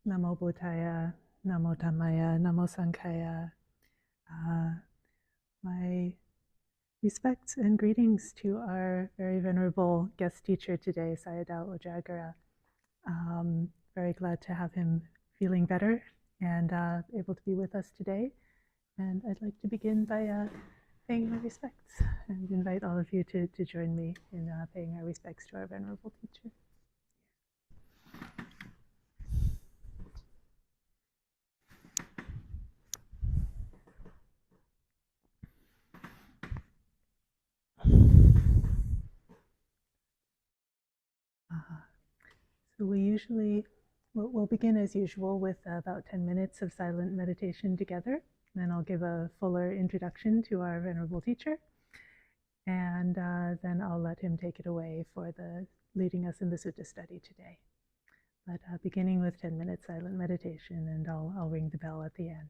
Namo Buddhaya, Namo Dhammaya, Namo Sanghaya. My respects and greetings to our very venerable guest teacher today, Sayadaw Jagara. Very glad to have him feeling better and able to be with us today. And I'd like to begin by paying my respects and invite all of you to join me in paying our respects to our venerable teacher. So we'll begin as usual with about 10 minutes of silent meditation together. Then I'll give a fuller introduction to our venerable teacher, and then I'll let him take it away for the leading us in the Sutta study today. But beginning with 10 minutes silent meditation, and I'll ring the bell at the end.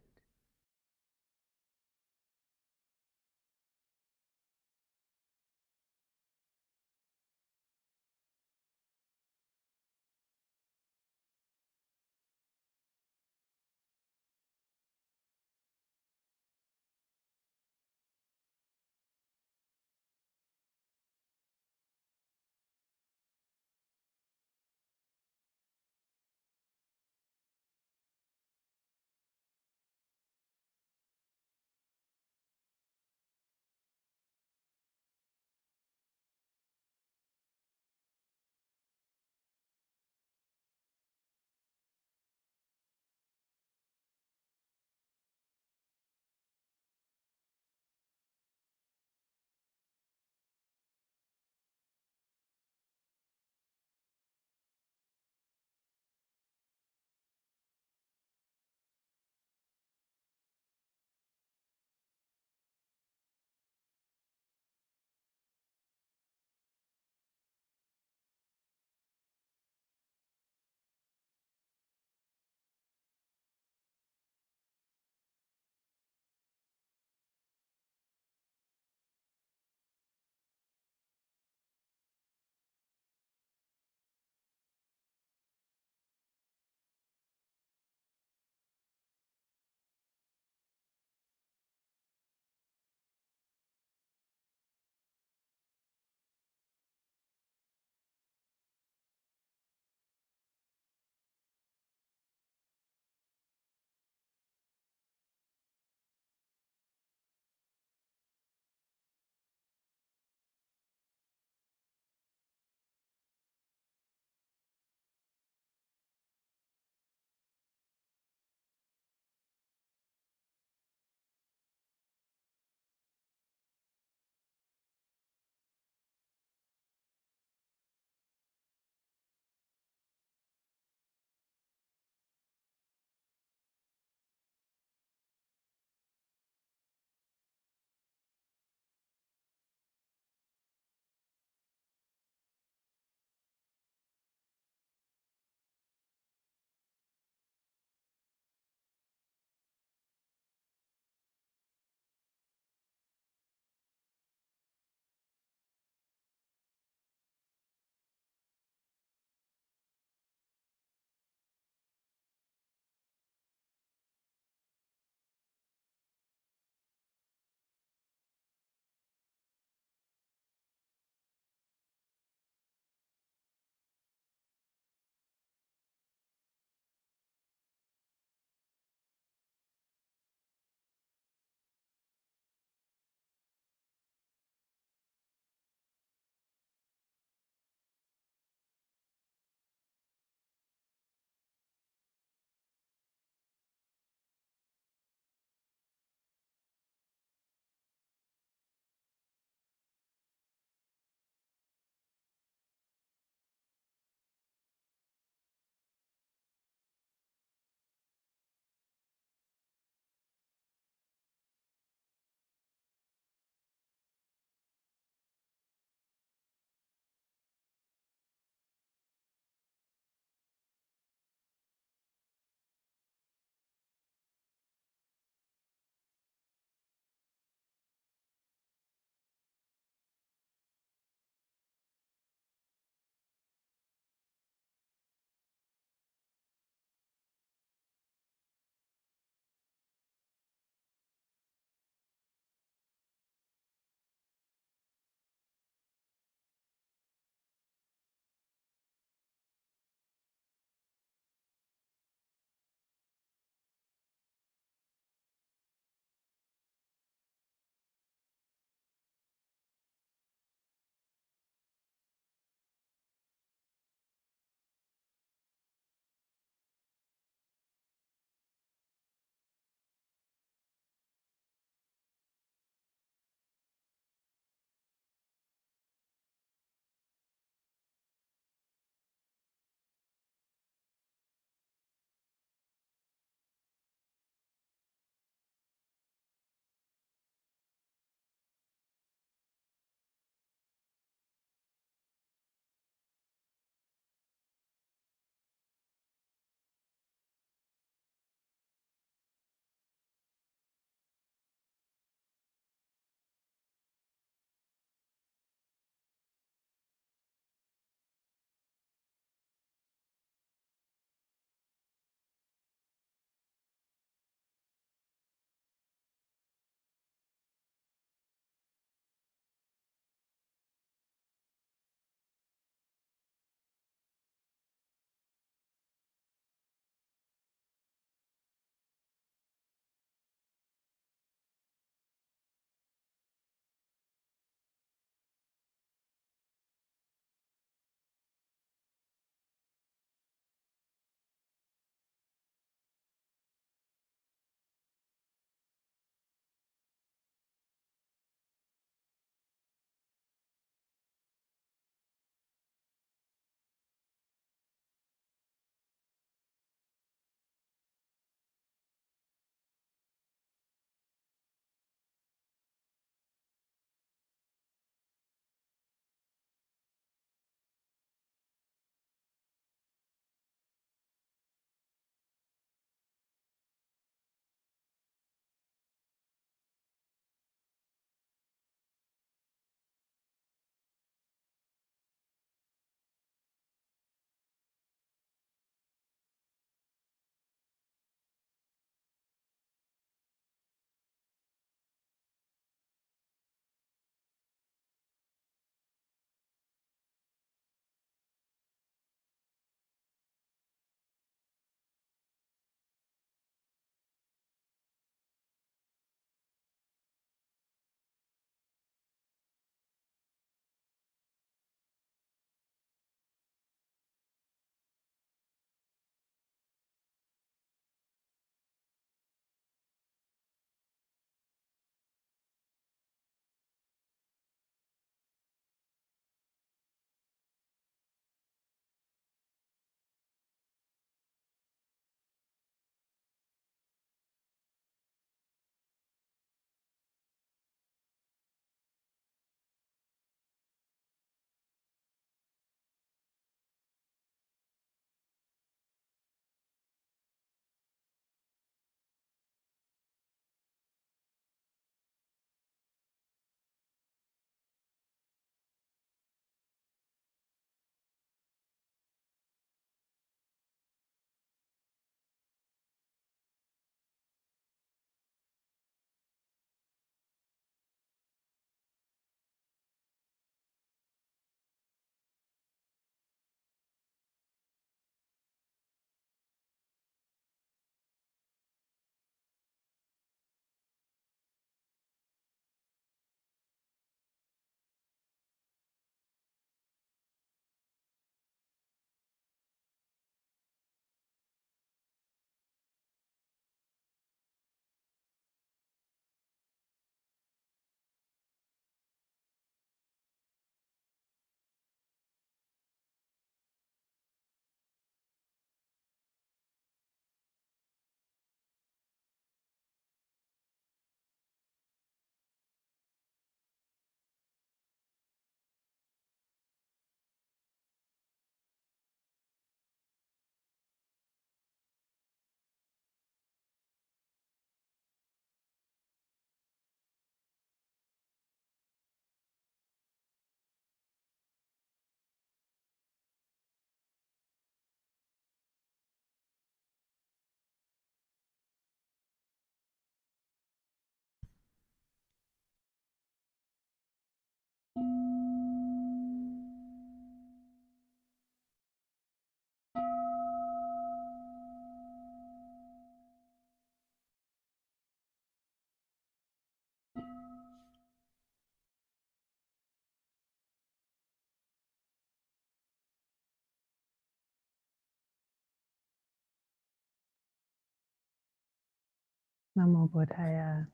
Namo Buddhaya.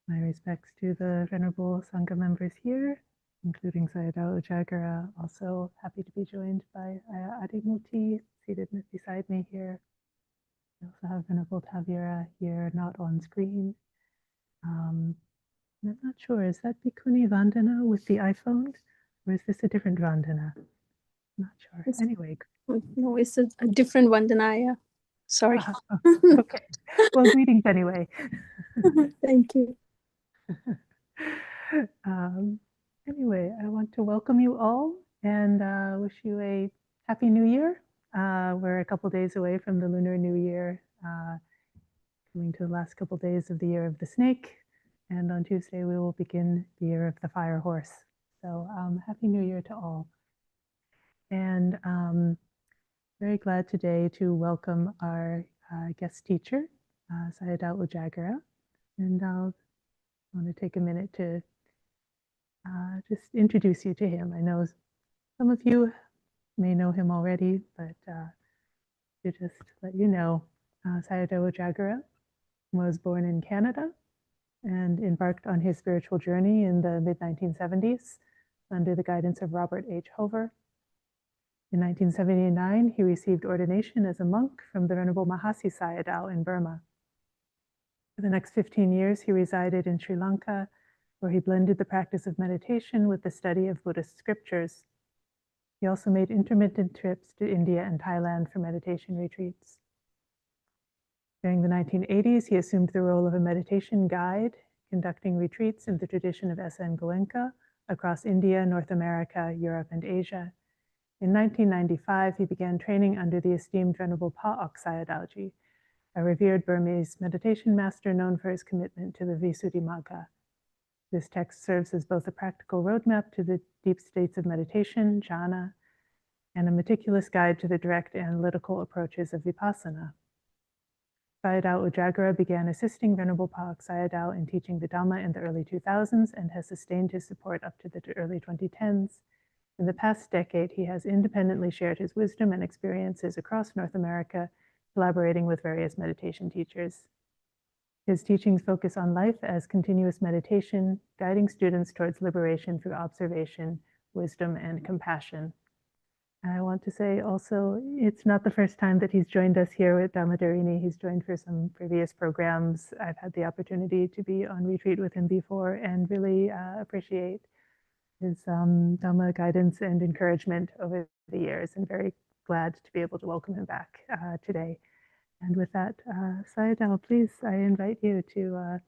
My respects to the Venerable Sangha members here, including Sayadaw Jagara. Also happy to be joined by Aya Adimuti, seated beside me here. We also have Venerable Tavira here, not on screen. I'm not sure, is that Bhikkhuni Vandana with the iPhone? Or is this a different Vandana? Not sure. Anyway. No, it's a different Vandanaya. Sorry. Okay. Well, greetings anyway. Thank you. Anyway, I want to welcome you all and wish you a happy new year. We're a couple days away from the Lunar New Year, coming to the last couple days of the Year of the Snake. And on Tuesday, we will begin the Year of the Fire Horse. So happy new year to all. And very glad today to welcome our guest teacher, Sayadaw Jagara. And I'll want to take a minute to just introduce you to him. I know some of you may know him already, but to just let you know, Sayadaw Jagara was born in Canada and embarked on his spiritual journey in the mid-1970s under the guidance of Robert H. Hover. In 1979, he received ordination as a monk from the Venerable Mahasi Sayadaw in Burma. For the next 15 years, he resided in Sri Lanka, where he blended the practice of meditation with the study of Buddhist scriptures. He also made intermittent trips to India and Thailand for meditation retreats. During the 1980s, he assumed the role of a meditation guide, conducting retreats in the tradition of S.N. Goenka across India, North America, Europe, and Asia. In 1995, he began training under the esteemed Venerable Pa Auk Sayadawji, a revered Burmese meditation master known for his commitment to the Visuddhimagga. This text serves as both a practical roadmap to the deep states of meditation, jhana, and a meticulous guide to the direct analytical approaches of vipassana. Sayadaw Jagara began assisting Venerable Pa Auk Sayadaw in teaching the Dhamma in the early 2000s and has sustained his support up to the early 2010s. In the past decade, he has independently shared his wisdom and experiences across North America, collaborating with various meditation teachers. His teachings focus on life as continuous meditation, guiding students towards liberation through observation, wisdom, and compassion. And I want to say also, it's not the first time that he's joined us here with Dhammadharini. He's joined for some previous programs. I've had the opportunity to be on retreat with him before and really appreciate his Dhamma guidance and encouragement over the years, and very glad to be able to welcome him back today. And with that, Sayadaw, please, I invite you to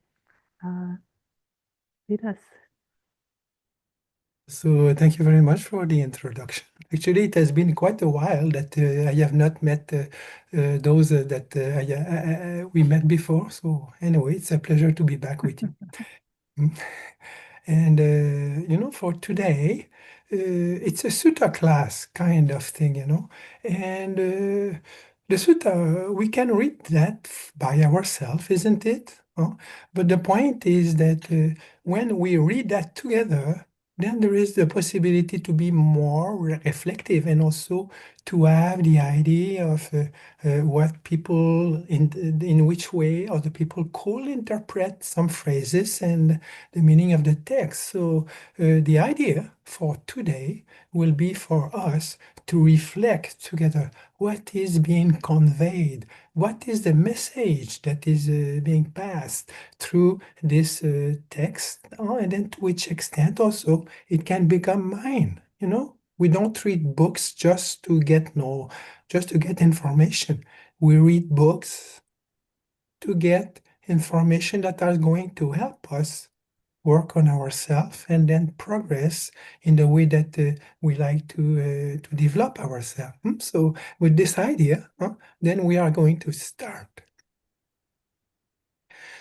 lead us. So thank you very much for the introduction. Actually, it has been quite a while that I have not met those that we met before. So anyway, it's a pleasure to be back with you. And, for today, it's a sutta class kind of thing, And the sutta, we can read that by ourselves, isn't it? But the point is that when we read that together, then there is the possibility to be more reflective and also to have the idea of what people, in which way other people could interpret some phrases and the meaning of the text. So the idea for today will be for us to reflect together what is being conveyed, what is the message that is being passed through this text, and then to which extent also it can become mine. We don't read books just to get information. We read books to get information that are going to help us work on ourselves and then progress in the way that we like to develop ourselves. So with this idea, then we are going to start.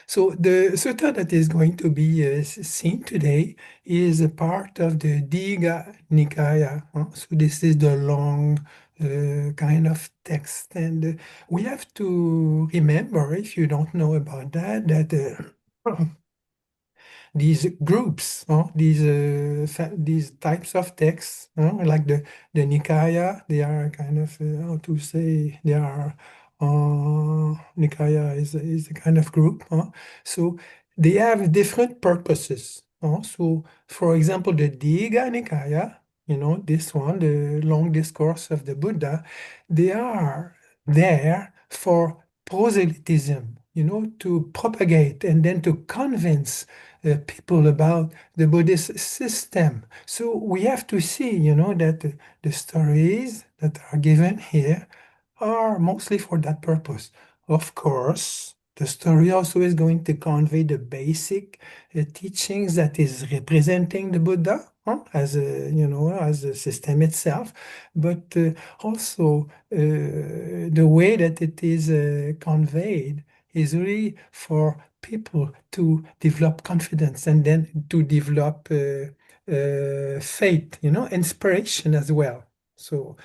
So the sutta that is going to be seen today is a part of the Digha Nikaya. So this is the long kind of text. And we have to remember, if you don't know about that, that these groups, these types of texts, like the Nikaya, they are kind of, how to say, they are Nikaya is a kind of group. So they have different purposes. So, for example, the Diga Nikaya, this one, the long discourse of the Buddha, they are there for proselytism, to propagate and then to convince people about the Buddhist system. So we have to see, that the stories that are given here are mostly for that purpose. Of course, the story also is going to convey the basic teachings that is representing the Buddha, as a, as a system itself, but also the way that it is conveyed is really for people to develop confidence and then to develop faith, inspiration as well. So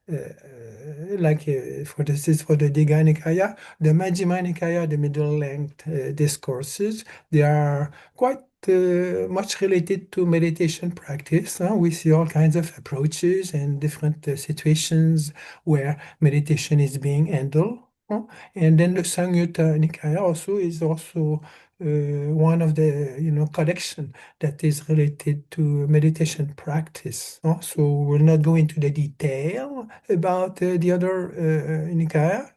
for this is for the Digha Nikaya, the Majjhima Nikaya, the middle length discourses, they are quite much related to meditation practice. We see all kinds of approaches and different situations where meditation is being handled. And then the Samyutta Nikaya also is also one of the collection that is related to meditation practice. So we'll not go into the detail about the other Nikaya,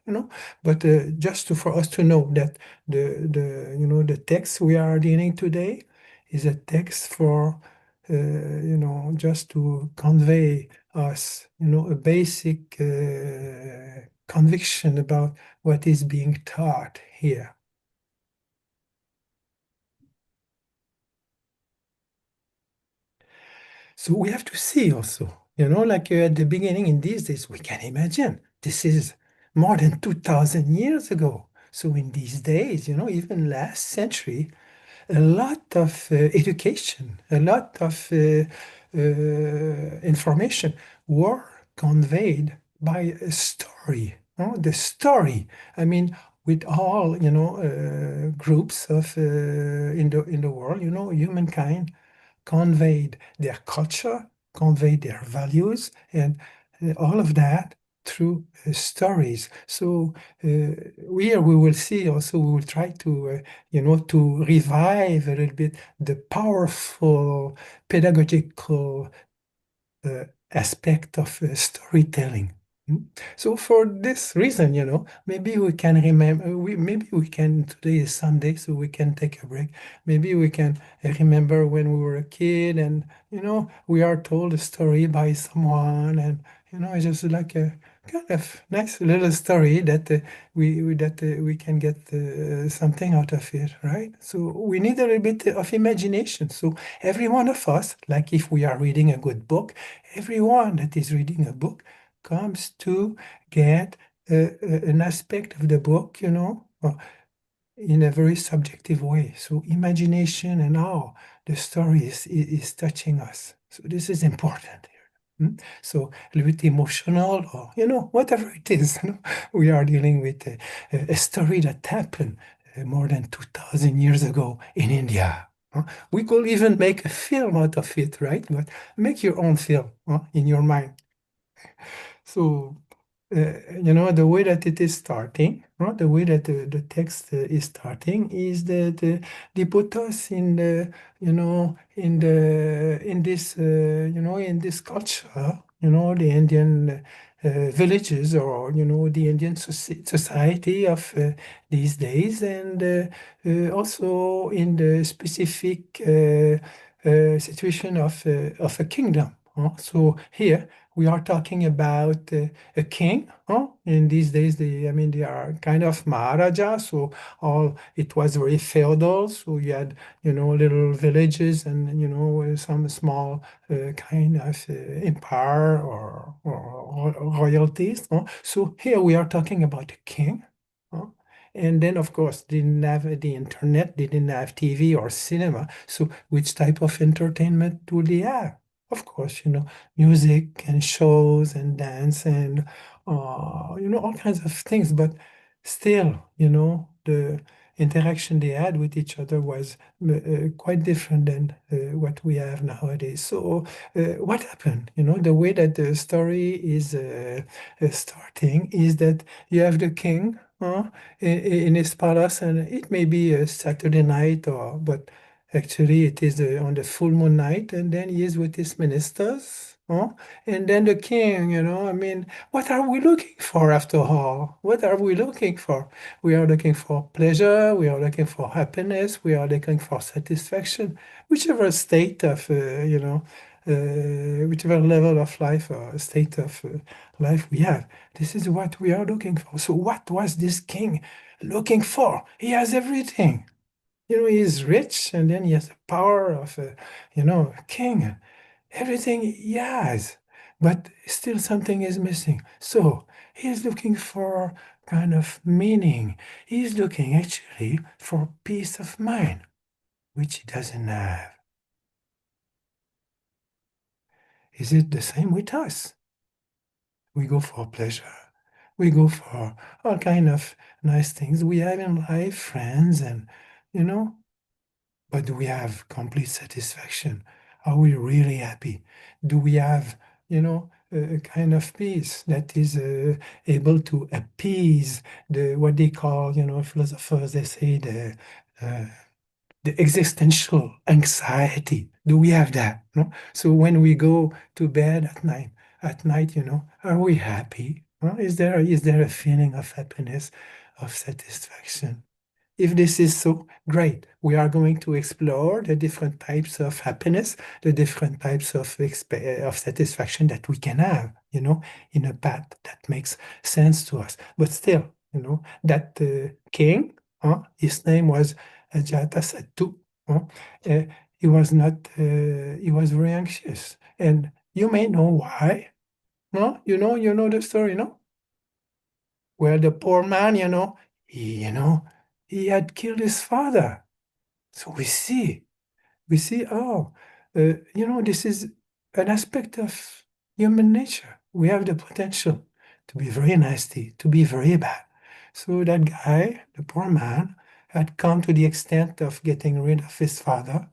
but just for us to know that the text we are dealing today is a text for just to convey us, a basic conviction about what is being taught here. So we have to see also, like at the beginning in these days, we can imagine this is more than 2000 years ago. So in these days, even last century, a lot of education, a lot of information were conveyed by a story. The story, I mean, with all groups of in the world, humankind conveyed their culture, conveyed their values, and all of that through stories. So here we will see also, we will try to, to revive a little bit the powerful pedagogical aspect of storytelling. So for this reason, maybe we can remember, maybe we can, today is Sunday, so we can take a break. Maybe we can remember when we were a kid and, we are told a story by someone and, it's just like a kind of nice little story that we can get something out of it, right? So we need a little bit of imagination. So every one of us, like if we are reading a good book, everyone that is reading a book comes to get an aspect of the book, in a very subjective way. So imagination and how the story is touching us. So this is important here. So a little bit emotional or, whatever it is, we are dealing with a story that happened more than 2000 years ago in India. We could even make a film out of it, right? But make your own film in your mind. So, the way that it is starting, the way that the text is starting is that they put us in the, in this, in this culture, the Indian villages or, the Indian society of these days, and also in the specific situation of a kingdom. So here we are talking about a king. In these days, they are kind of Maharaja, so all it was very feudal. So you had, little villages and, some small kind of empire or royalties. So here we are talking about a king. huh? And then, of course, didn't have the internet, they didn't have TV or cinema. So which type of entertainment do they have? Of course, music and shows and dance and all kinds of things. But still, the interaction they had with each other was quite different than what we have nowadays. So what happened? The way that the story is starting is that you have the king in his palace, and it may be a Saturday night, but actually it is on the full moon night, and then he is with his ministers. And then the king, I mean, what are we looking for after all? What are we looking for? We are looking for pleasure, we are looking for happiness, we are looking for satisfaction, whichever state of, whichever level of life or state of life we have. This is what we are looking for. So, what was this king looking for? He has everything. He is rich, and then he has the power of a king. Everything he has, but still something is missing. So he's looking for kind of meaning. He's looking actually for peace of mind, which he doesn't have. Is it the same with us? We go for pleasure. We go for all kind of nice things we have in life, friends, and you know, but do we have complete satisfaction? Are we really happy? Do we have, a kind of peace that is able to appease what they call, philosophers, they say uh, the existential anxiety. Do we have that? No? So when we go to bed at night, are we happy? Is there a feeling of happiness, of satisfaction? If this is so, great. We are going to explore the different types of happiness, the different types of satisfaction that we can have, in a path that makes sense to us. But still, that king, his name was Ajatasattu. Uh, uh, he was not, he was very anxious. And you may know why. No? You know the story, no? Where the poor man, he had killed his father. So we see, oh, this is an aspect of human nature. We have the potential to be very nasty, to be very bad. So that guy, the poor man, had come to the extent of getting rid of his father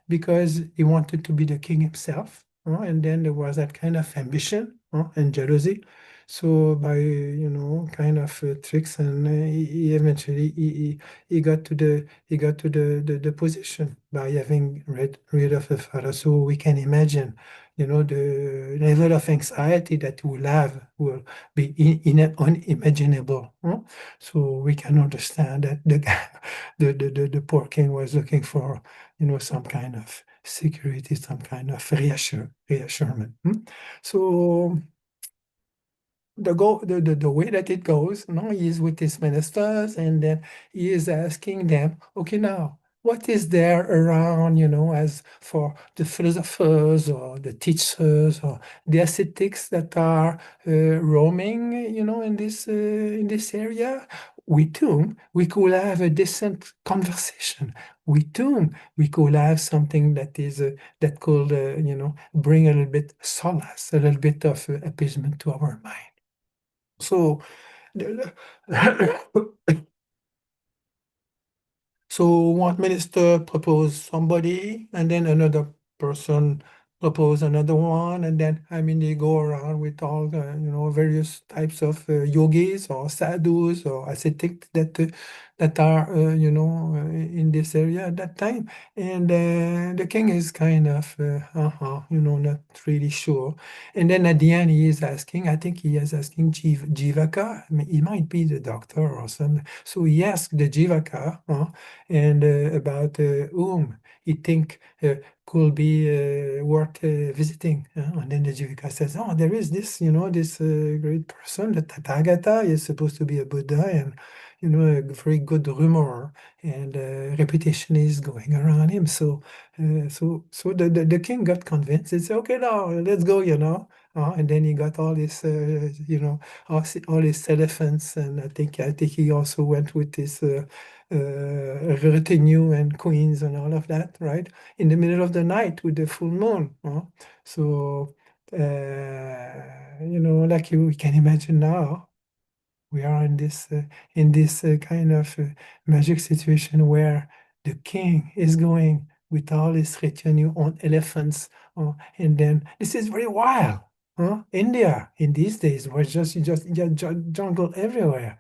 because he wanted to be the king himself. And then there was that kind of ambition and jealousy. So by kind of tricks, and he eventually he got to the position by having rid of the father. So we can imagine, the level of anxiety that we'll have will be unimaginable. So we can understand that the guy, the poor king was looking for, some kind of security, some kind of reassurance. So the way that it goes, he is with his ministers, and then he is asking them, okay, now what is there around, as for the philosophers or the teachers or the ascetics that are roaming, in this area? With whom we could have a decent conversation. With whom we could have something that could, bring a little bit solace, a little bit of appeasement to our mind. So, so one minister proposed somebody, and then another person propose another one, and then they go around with all the various types of yogis or sadhus or ascetics that are in this area at that time, and the king is kind of not really sure, and then at the end he is asking, I think he is asking Jivaka. He might be the doctor or something, so he asked the Jivaka and about whom he think could be worth visiting. And then the Jivaka says, oh, there is this great person, the Tathagata, is supposed to be a Buddha, and a very good rumor and reputation is going around him. So the king got convinced. He said, okay, now let's go, and then he got all his, all his elephants, and I think he also went with his retinue and queens and all of that, right? In the middle of the night with the full moon. So, like we can imagine now, We are in this kind of magic situation where the king is going with all his retinue on elephants, and then this is very wild. India in these days was just jungle everywhere.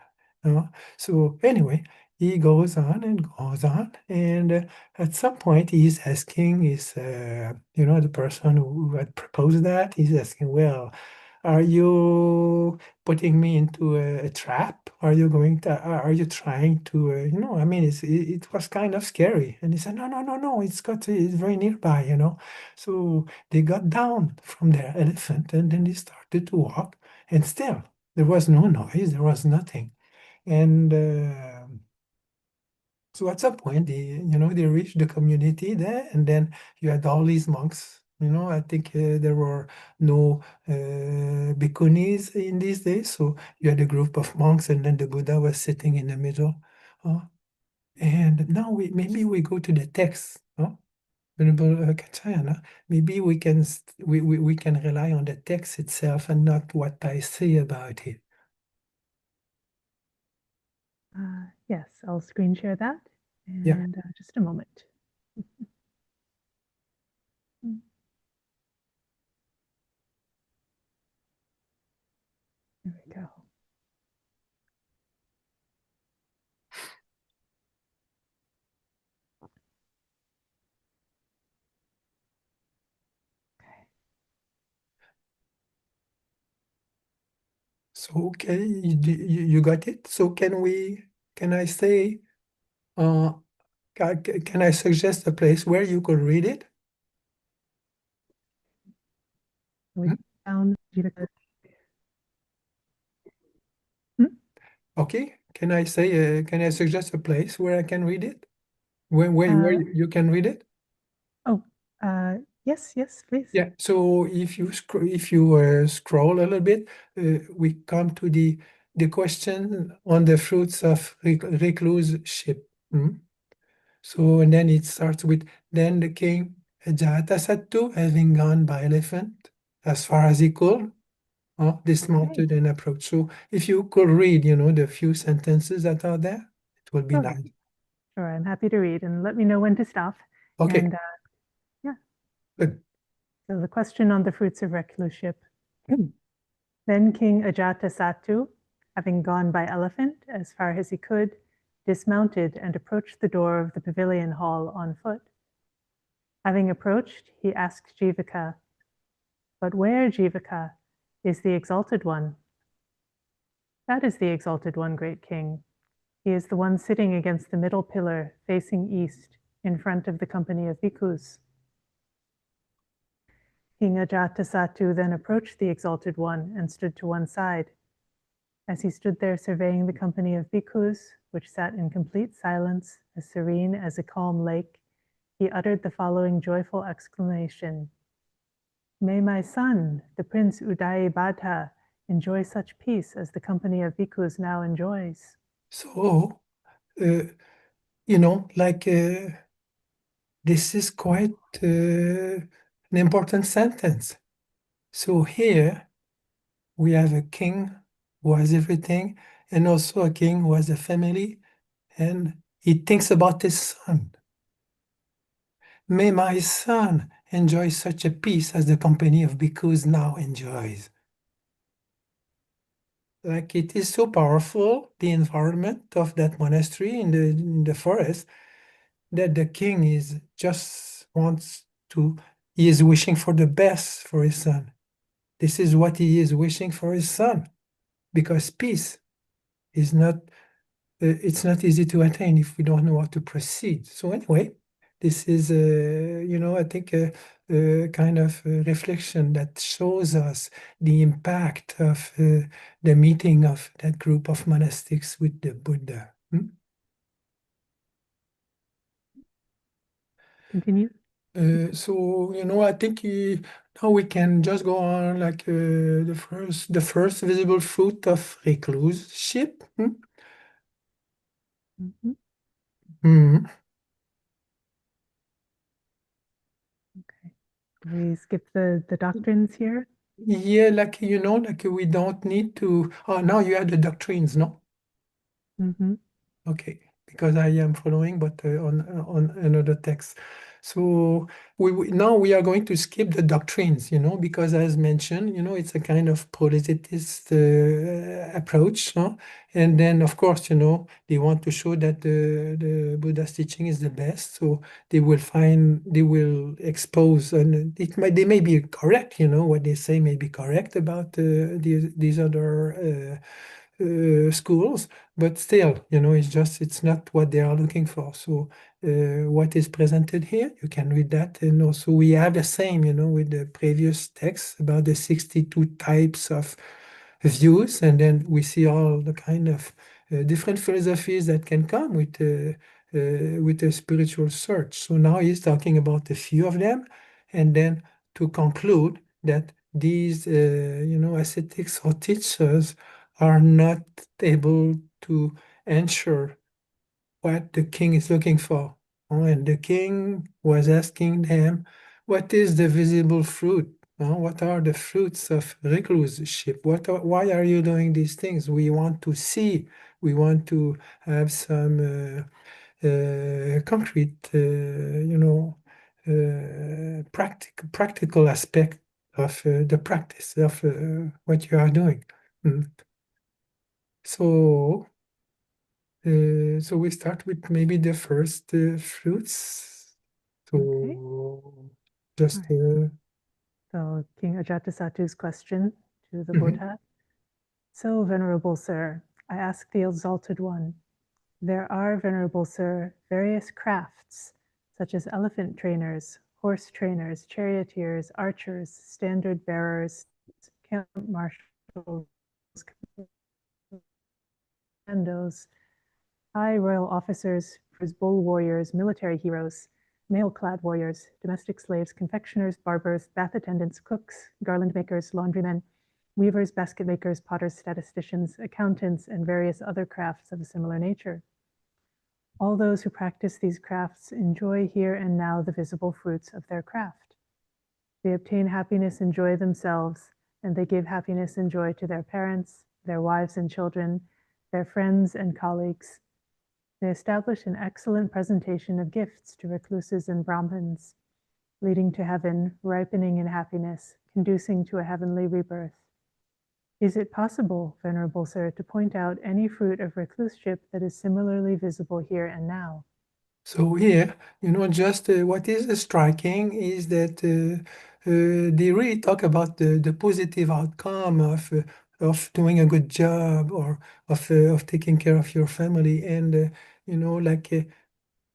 So anyway, he goes on and goes on, and at some point he's asking the person who had proposed that, he's asking, well, are you putting me into a trap? Are you trying to, I mean, it was kind of scary. And he said, no, no, no, no, it's very nearby. So they got down from their elephant and then they started to walk. And still, there was no noise, there was nothing. And so at some point, they reached the community there, and then you had all these monks. I think there were no bhikkhunis in these days, so you had a group of monks, and then the Buddha was sitting in the middle. And now maybe we go to the text. Venerable Katyayana, maybe we can rely on the text itself and not what I say about it. Yes, I'll screen share that. Yeah. And just a moment. There we go. So okay, you got it. So can I say, can I suggest a place where you could read it? We Hmm? found Jivaka. Hmm? Okay, can I say, can I suggest a place where I can read it? Where you can read it? Oh, yes, please. Yeah. So if you scroll a little bit, we come to the question on the fruits of recluseship. So, and then it starts with, then the king Ajatasattu, having gone by elephant as far as he could, dismounted and approached. So if you could read, the few sentences that are there, it would be nice. Sure, I'm happy to read, and let me know when to stop. Okay, And yeah, good. so the question on the fruits of recluseship. Then King Ajatasattu, having gone by elephant as far as he could, dismounted and approached the door of the pavilion hall on foot. Having approached, he asked Jivaka, "But where, Jivaka, is the exalted one?" "That is the exalted one, great king. He is the one sitting against the middle pillar, facing east, in front of the company of bhikkhus." King Ajatasattu then approached the exalted one and stood to one side. As he stood there surveying the company of bhikkhus, which sat in complete silence, as serene as a calm lake, he uttered the following joyful exclamation: "May my son, the Prince Udayibhadra, enjoy such peace as the company of bhikkhus now enjoys." So, like this is quite an important sentence. So here we have a king who has everything, and also a king who has a family, and he thinks about his son. May my son enjoy such a peace as the company of bhikkhus now enjoys. Like it is so powerful, the environment of that monastery in the forest, that the king is just wants to, he is wishing for the best for his son. This is what he is wishing for his son, because peace is not, it's not easy to attain if we don't know how to proceed. So anyway, this is, I think a kind of reflection that shows us the impact of the meeting of that group of monastics with the Buddha. Continue. So I think now we can just go on like the first visible fruit of recluseship. Mhm. Hmm. Okay. We skip the doctrines here. Yeah, like like we don't need to. Oh, now you have the doctrines, no? Mm-hmm. Okay, because I am following, but on another text. So now we are going to skip the doctrines, because as mentioned, it's a kind of politicist approach, no? And then, of course, they want to show that the Buddha's teaching is the best. So they will expose, and they may be correct, what they say may be correct about these other schools, but still, it's not what they are looking for. So what is presented here, you can read that. And also we have the same, with the previous text about the 62 types of views. And then we see all the kind of different philosophies that can come with a spiritual search. So now he's talking about a few of them. And then to conclude that these, ascetics or teachers are not able to ensure what the king is looking for. Oh, and the king was asking them, what is the visible fruit? Oh, what are the fruits of recluseship? Why are you doing these things? We want to see. We want to have some concrete, practical aspect of the practice of what you are doing. Mm. So so we start with maybe the first fruits. Okay. So All just right. So King Ajatasattu's question to the mhm. Buddha. So, Venerable Sir, I ask the Exalted One, there are, Venerable Sir, various crafts, such as elephant trainers, horse trainers, charioteers, archers, standard bearers, camp marshals, commandos, high royal officers, bull warriors, military heroes, mail-clad warriors, domestic slaves, confectioners, barbers, bath attendants, cooks, garland makers, laundrymen, weavers, basket makers, potters, statisticians, accountants, and various other crafts of a similar nature. All those who practice these crafts enjoy here and now the visible fruits of their craft. They obtain happiness and joy themselves, and they give happiness and joy to their parents, their wives and children, their friends and colleagues. They establish an excellent presentation of gifts to recluses and Brahmins, leading to heaven, ripening in happiness, conducing to a heavenly rebirth. Is it possible, Venerable Sir, to point out any fruit of recluseship that is similarly visible here and now? So here, just what is striking is that they really talk about the positive outcome of doing a good job or of taking care of your family. And like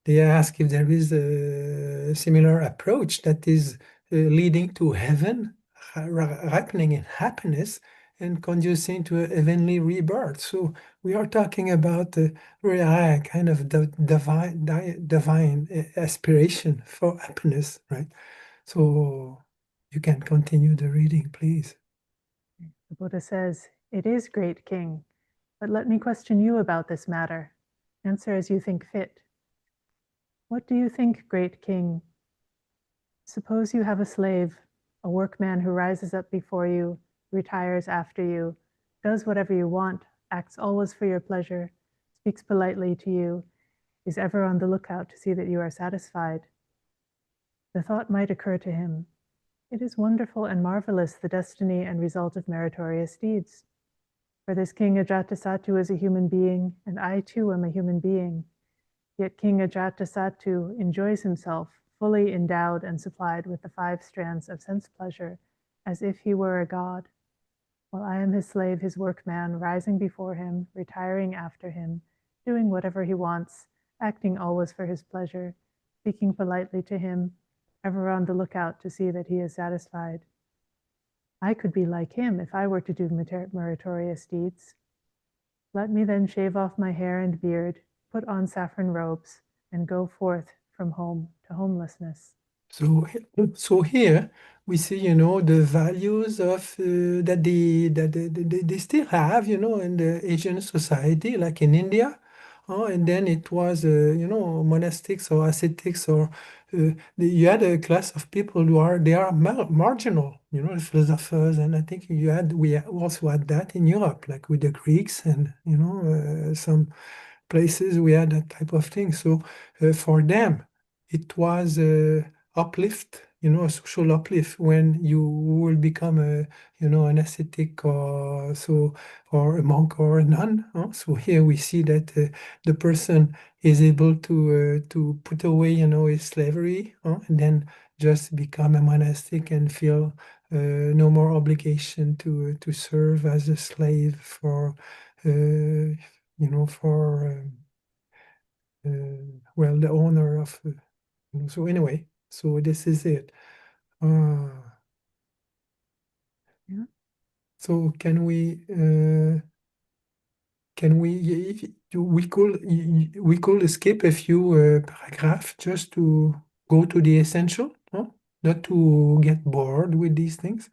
they ask if there is a similar approach that is leading to heaven, ripening in happiness, and conducing to a heavenly rebirth. So we are talking about a very high kind of divine aspiration for happiness, right? So you can continue the reading, please. The Buddha says, "It is, great king, but let me question you about this matter. Answer as you think fit. What do you think, great king? Suppose you have a slave, a workman who rises up before you, retires after you, does whatever you want, acts always for your pleasure, speaks politely to you, is ever on the lookout to see that you are satisfied." The thought might occur to him, "It is wonderful and marvelous, the destiny and result of meritorious deeds. For this King Ajatasattu is a human being, and I too am a human being. Yet King Ajatasattu enjoys himself fully endowed and supplied with the 5 strands of sense pleasure, as if he were a god, while I am his slave, his workman, rising before him, retiring after him, doing whatever he wants, acting always for his pleasure, speaking politely to him, ever on the lookout to see that he is satisfied. I could be like him if I were to do meritorious deeds. Let me then shave off my hair and beard, put on saffron robes, and go forth from home to homelessness." So, so here we see, the values of that they still have, in the Asian society, like in India. And then it was, monastics or ascetics, or you had a class of people who are they are marginal, the philosophers, and I think we also had that in Europe, like with the Greeks, and some places we had that type of thing. So for them, it was uplift, a social uplift when you will become an ascetic or so, or a monk or a nun. So here we see that the person is able to put away, his slavery, and then just become a monastic and feel no more obligation to serve as a slave for for the owner of. So anyway, so this is it. Uh, Yeah. so we could skip a few paragraphs just to go to the essential, no? Not to get bored with these things.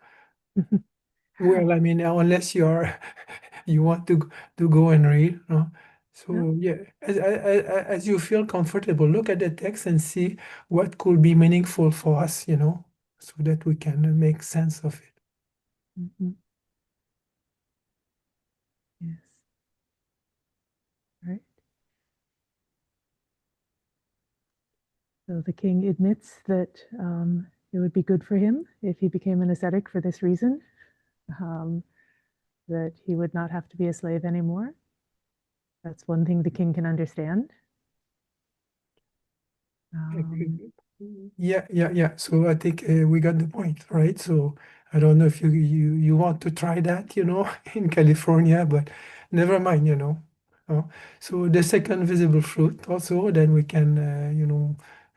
Well, I mean, unless you want to go and read, no? Yeah. So yeah, as you feel comfortable, look at the text and see what could be meaningful for us, so that we can make sense of it. Mhm. Yes. Right. So the king admits that it would be good for him if he became an ascetic for this reason, um, that he would not have to be a slave anymore. That's one thing the king can understand. Um, Yeah. So I think we got the point, right? So I don't know if you want to try that, in California, but never mind, Uh, so the second visible fruit also, then we can,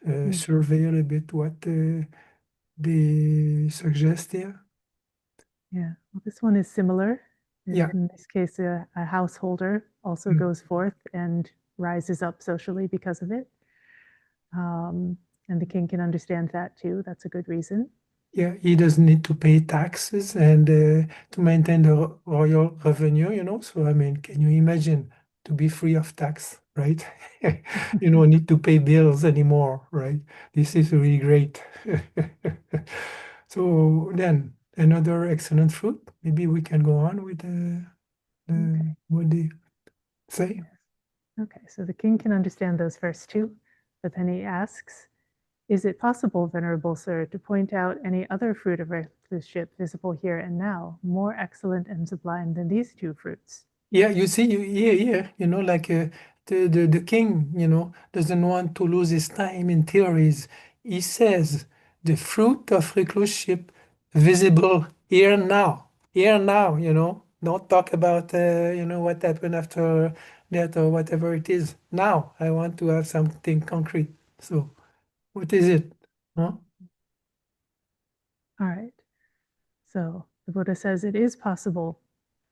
yes. survey a little bit what they suggest here. Yeah. Well, this one is similar. Yeah. In this case, a householder also Mm. goes forth and rises up socially because of it. And the king can understand that too. That's a good reason. Yeah, he doesn't need to pay taxes and to maintain the royal revenue, So, I mean, can you imagine to be free of tax, right? You don't need to pay bills anymore, right? This is really great. So then another excellent fruit. Maybe we can go on with Okay. what they say. Yes. Okay. So the king can understand those first two, but then he asks, is it possible, Venerable Sir, to point out any other fruit of recluseship visible here and now, more excellent and sublime than these two fruits? Yeah, you see, like the king, doesn't want to lose his time in theories. He says the fruit of recluseship visible here now, Don't talk about, what happened after that or whatever it is. Now, I want to have something concrete. So, what is it? Huh? All right. So the Buddha says, it is possible.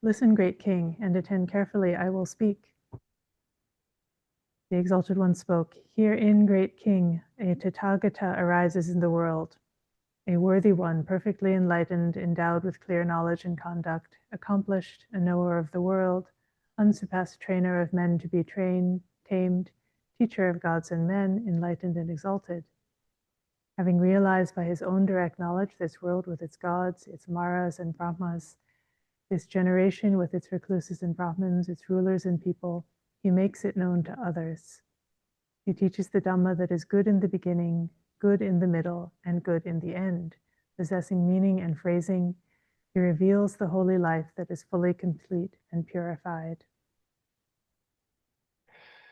Listen, great king, and attend carefully. I will speak. The Exalted One spoke, herein, great king, a Tathagata arises in the world, a worthy one, perfectly enlightened, endowed with clear knowledge and conduct, accomplished, a knower of the world, unsurpassed trainer of men to be trained, tamed, teacher of gods and men, enlightened and exalted. Having realized by his own direct knowledge this world with its gods, its maras and brahmas, this generation with its recluses and brahmins, its rulers and people, he makes it known to others. He teaches the Dhamma that is good in the beginning, good in the middle, and good in the end, possessing meaning and phrasing. He reveals the holy life that is fully complete and purified.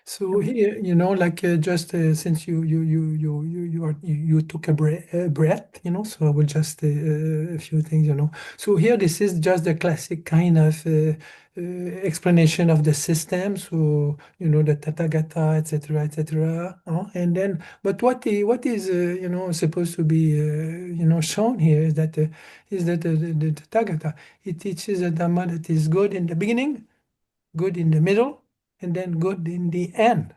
So here, like just since you took a breath, so I will just a few things, So here, this is just the classic kind of explanation of the system. So the Tathagata, etc., etc. And then, but what is supposed to be shown here is that the Tathagata, it teaches a Dhamma that is good in the beginning, good in the middle, and then good in the end,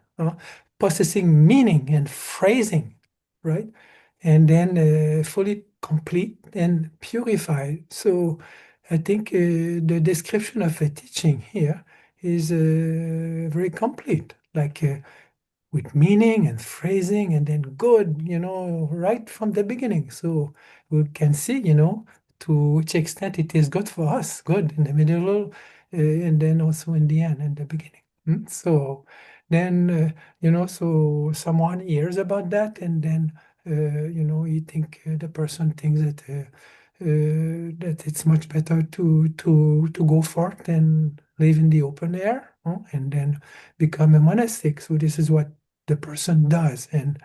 possessing meaning and phrasing, right? And then fully complete and purified. So I think the description of a teaching here is very complete. like with meaning and phrasing, and then good, right from the beginning. So we can see, to which extent it is good for us, good in the middle, and then also in the end, in the beginning. So then, so someone hears about that, and then, you think the person thinks that it's much better to go forth and live in the open air, and then become a monastic. So this is what the person does and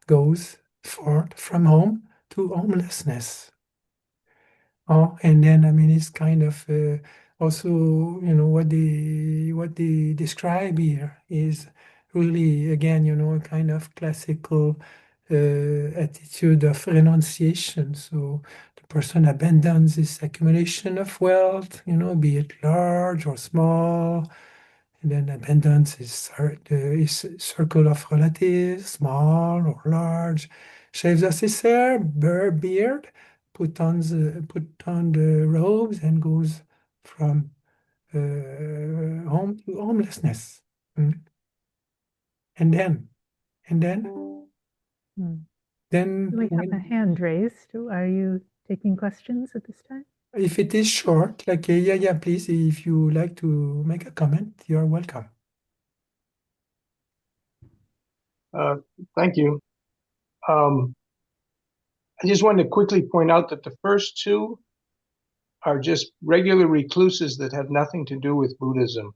goes forth from home to homelessness. Oh, and then I mean it's kind of also what they describe here is really again a kind of classical attitude of renunciation. So the person abandons this accumulation of wealth, be it large or small, and then abandons his circle of relatives, small or large, shaves off his hair, beard, put on the robes, and goes from home to homelessness. Mm. And then, and then, Hmm. then We have a when, hand raised. Are you taking questions at this time? if it is short, like yeah, please, if you like to make a comment, you're welcome. Thank you. I just wanted to quickly point out that the first two are just regular recluses that have nothing to do with Buddhism.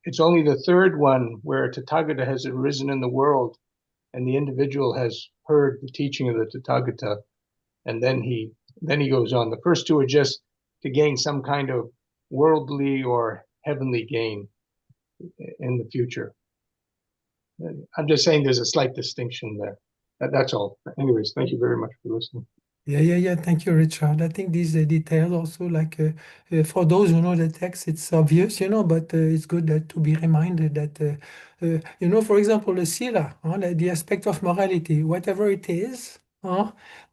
It's only the third one where Tathagata has arisen in the world and the individual has heard the teaching of the Tathagata, and then he goes on. The first two are just to gain some kind of worldly or heavenly gain in the future. I'm just saying there's a slight distinction there. That's all. Anyways, thank you very much for listening. Yeah. Thank you, Richard. I think these details also, like for those who know the text, it's obvious, but it's good to be reminded that, for example, the sila, like the aspect of morality, whatever it is,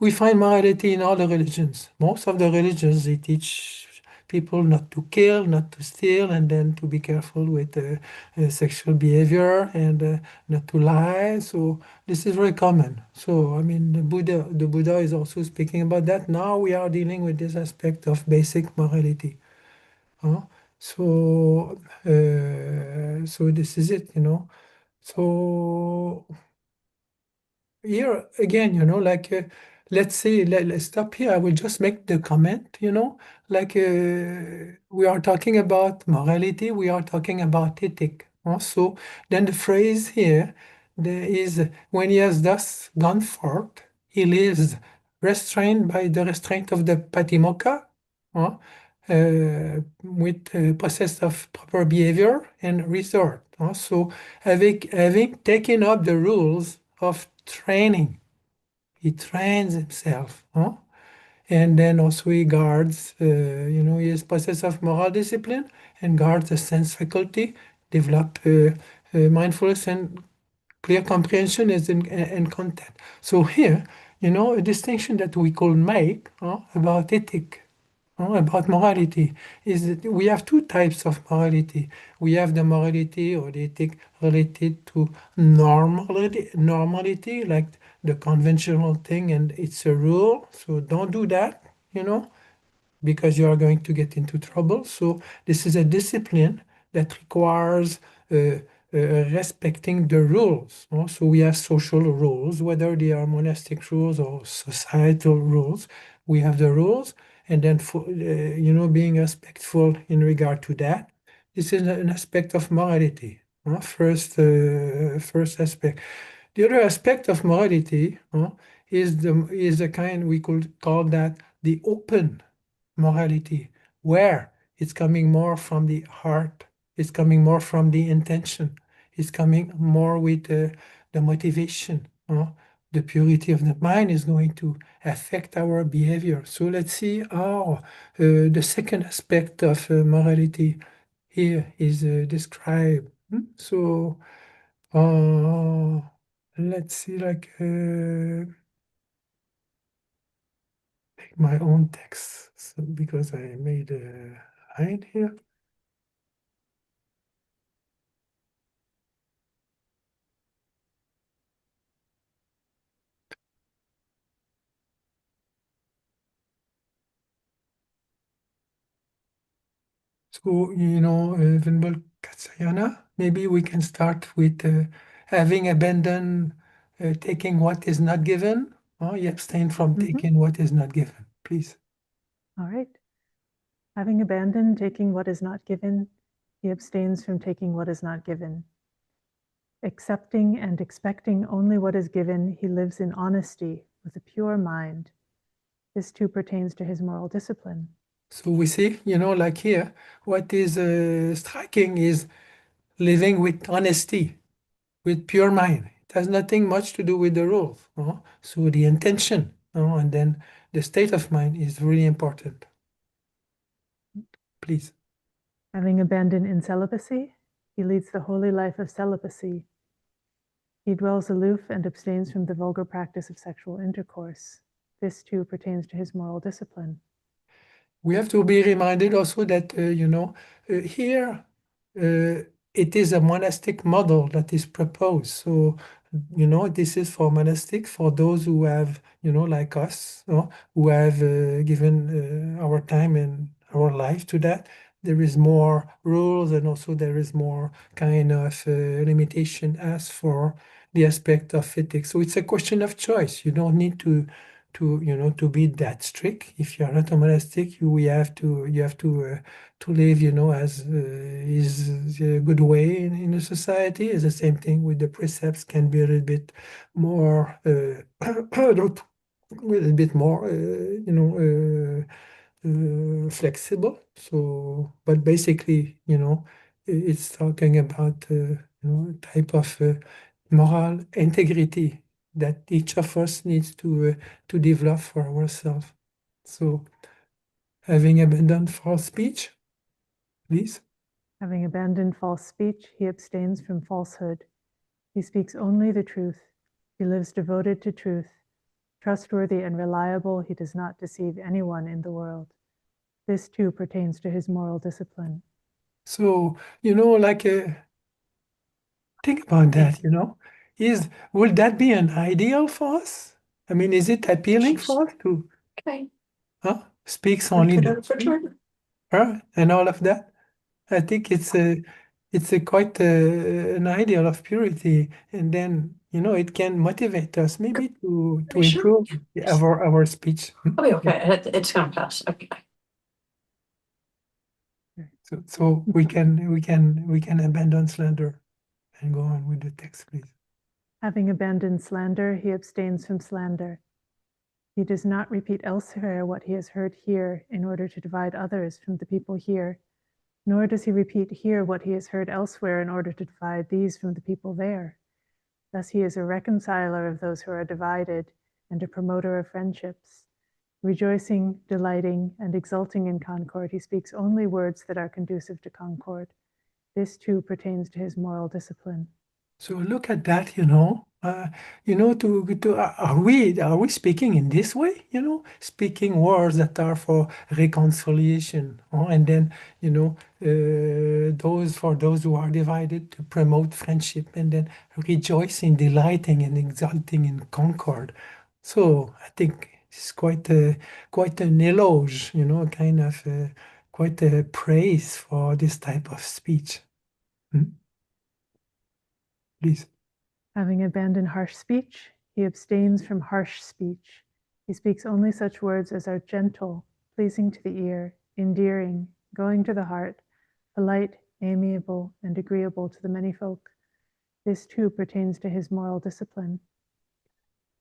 we find morality in all the religions. Most of the religions, they teach people not to kill, not to steal, and then to be careful with sexual behavior, and not to lie. So this is very common. So, I mean, the Buddha is also speaking about that. Now we are dealing with this aspect of basic morality. Huh? So this is it, So here again, like let's say let's stop here. I will just make the comment, like we are talking about morality, we are talking about ethic. Also, then the phrase here there is when he has thus gone forth, he lives restrained by the restraint of the patimokkha, huh, with process of proper behavior and resort. So having taken up the rules of training. He trains himself, and then also he guards, his process of moral discipline and guards the sense faculty, develop mindfulness and clear comprehension is in content. So here, a distinction that we could make about ethic, about morality, is that we have two types of morality. We have the morality or the ethic related to normality, like the conventional thing, and it's a rule, so don't do that, because you are going to get into trouble. So this is a discipline that requires respecting the rules. So we have social rules, whether they are monastic rules or societal rules. We have the rules, and then being respectful in regard to that. This is an aspect of morality. First aspect. The other aspect of morality is the kind we could call that the open morality, where it's coming more from the heart, it's coming more from the intention, it's coming more with the motivation. The purity of the mind is going to affect our behavior. So let's see how the second aspect of morality here is described. So let's see, like take my own text, so because I made a hide here. So, Venerable Katsayana, maybe we can start with having abandoned taking what is not given. You abstain from taking what is not given, please. All right. Having abandoned taking what is not given, he abstains from taking what is not given. Accepting and expecting only what is given, he lives in honesty with a pure mind. This too pertains to his moral discipline. So we see, like here, what is striking is living with honesty, with pure mind. It has nothing much to do with the rules. So the intention, and then the state of mind is really important. Please. Having abandoned incelibacy, he leads the holy life of celibacy. He dwells aloof and abstains from the vulgar practice of sexual intercourse. This too pertains to his moral discipline. We have to be reminded also that, here it is a monastic model that is proposed. So, this is for monastic, for those who have, like us, who have given our time and our life to that. There is more rules, and also there is more kind of limitation as for the aspect of ethics. So it's a question of choice. You don't need to be that strict. If you are not a monastic, you have to live, as is a good way in a society. It's the same thing with the precepts, can be a little bit more a little bit more flexible. So, but basically, it's talking about type of moral integrity that each of us needs to develop for ourselves. So, having abandoned false speech, please. Having abandoned false speech, he abstains from falsehood. He speaks only the truth. He lives devoted to truth. Trustworthy and reliable, he does not deceive anyone in the world. This too pertains to his moral discipline. So, like think about that, would that be an ideal for us? I mean, is it appealing for us to speaks only the truth, and all of that? I think it's a quite an ideal of purity, and then it can motivate us maybe to improve our speech. I'll be okay. It's gonna pass. Okay. So we can abandon slander and go on with the text, please. Having abandoned slander, he abstains from slander. He does not repeat elsewhere what he has heard here in order to divide others from the people here, nor does he repeat here what he has heard elsewhere in order to divide these from the people there. Thus he is a reconciler of those who are divided and a promoter of friendships. Rejoicing, delighting, and exulting in concord, he speaks only words that are conducive to concord. This too pertains to his moral discipline. So look at that, are we speaking in this way, speaking words that are for reconciliation, and then, those who are divided, to promote friendship, and then rejoicing, delighting, and exulting in concord. So I think it's quite an eloge, kind of quite a praise for this type of speech. Please. Having abandoned harsh speech, he abstains from harsh speech. He speaks only such words as are gentle, pleasing to the ear, endearing, going to the heart, polite, amiable, and agreeable to the many folk. This too pertains to his moral discipline.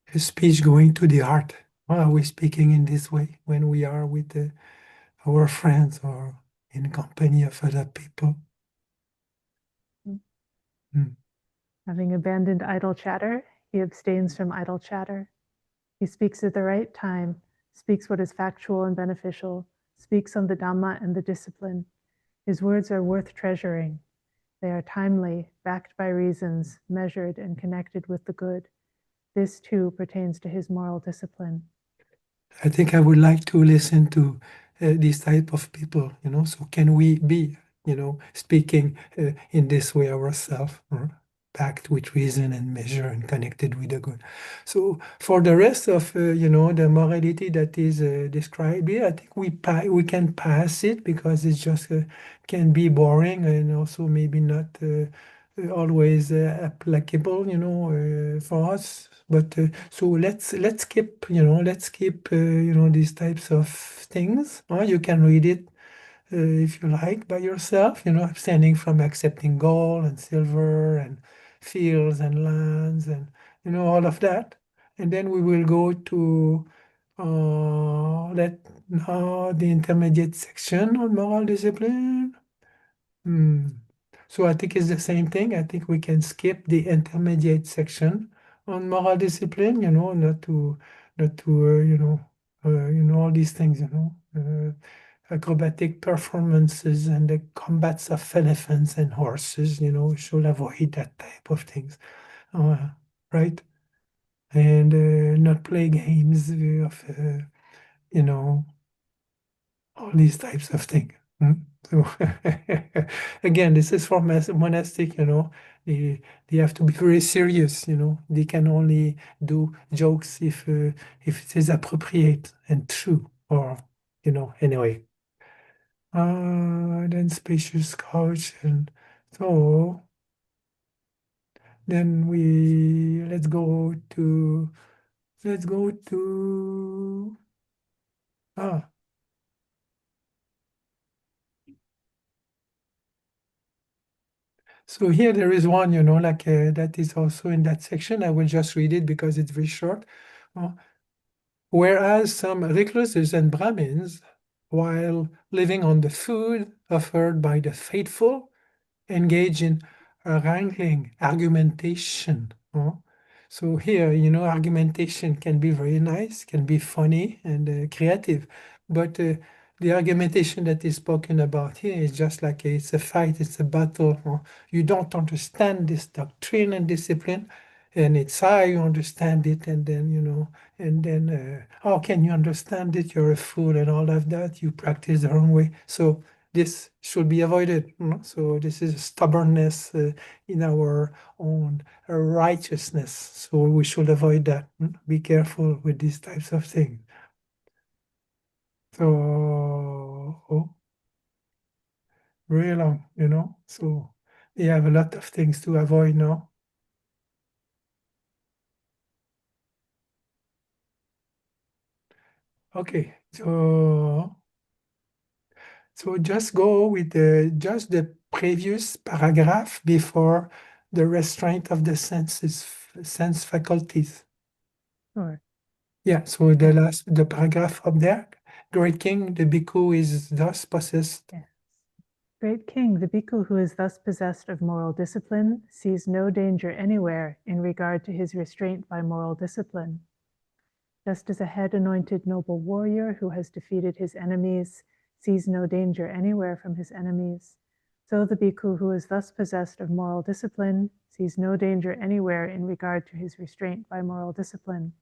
His speech going to the heart. Why are we speaking in this way when we are with our friends or in company of other people? Having abandoned idle chatter, he abstains from idle chatter. He speaks at the right time, speaks what is factual and beneficial, speaks on the Dhamma and the discipline. His words are worth treasuring. They are timely, backed by reasons, measured and connected with the good. This too pertains to his moral discipline. I think I would like to listen to these type of people, so can we be, speaking in this way ourselves? backed with reason and measure and connected with the good. So for the rest of the morality that is described here, I think we can pass it because it's just can be boring and also maybe not always applicable, for us. But so let's skip these types of things. You can read it if you like by yourself, abstaining from accepting gold and silver and fields and lands and all of that. And then we will go to now the intermediate section on moral discipline. So I think it's the same thing. I think we can skip the intermediate section on moral discipline, not to all these things, acrobatic performances and the combats of elephants and horses, we should avoid that type of things, right? And not play games of, all these types of things. So again, this is for monastic, they have to be very serious, they can only do jokes if it is appropriate and true, or anyway. Then spacious couch, and so then let's go to ah so here there is one, like that is also in that section. I will just read it because it's very short. Whereas some recluses and Brahmins, while living on the food offered by the faithful, engage in wrangling, argumentation. So here, argumentation can be very nice, can be funny and creative, but the argumentation that is spoken about here is just like it's a fight, it's a battle. You don't understand this doctrine and discipline, and it's how you understand it, and then how can you understand it? You're a fool and all of that. You practice the wrong way. So this should be avoided. So this is stubbornness in our own righteousness. So we should avoid that. Be careful with these types of things. So very long, So we have a lot of things to avoid now. Okay, so just go with just the previous paragraph before the restraint of the sense faculties. Sure. Yeah, so the paragraph up there, Great King, the bhikkhu is thus possessed. Yes. Great King, the bhikkhu who is thus possessed of moral discipline sees no danger anywhere in regard to his restraint by moral discipline. Just as a head-anointed noble warrior who has defeated his enemies sees no danger anywhere from his enemies, so the bhikkhu who is thus possessed of moral discipline sees no danger anywhere in regard to his restraint by moral discipline.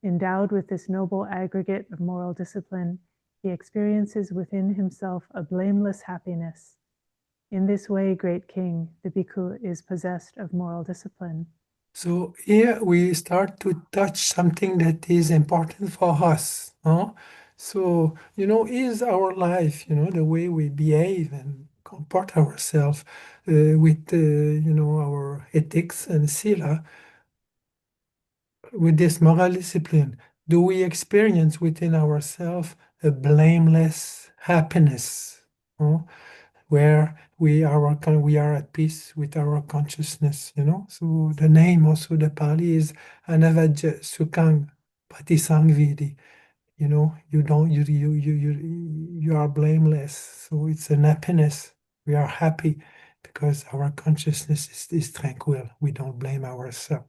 Endowed with this noble aggregate of moral discipline, he experiences within himself a blameless happiness. In this way, Great King, the bhikkhu is possessed of moral discipline. So here we start to touch something that is important for us. So, is our life, the way we behave and comport ourselves with, our ethics and sila, with this moral discipline, do we experience within ourselves a blameless happiness, where we are at peace with our consciousness, So the name also, the Pali is Anavajja Sukhang Patisangvidi. You are blameless. So it's an happiness. We are happy because our consciousness is tranquil. We don't blame ourselves.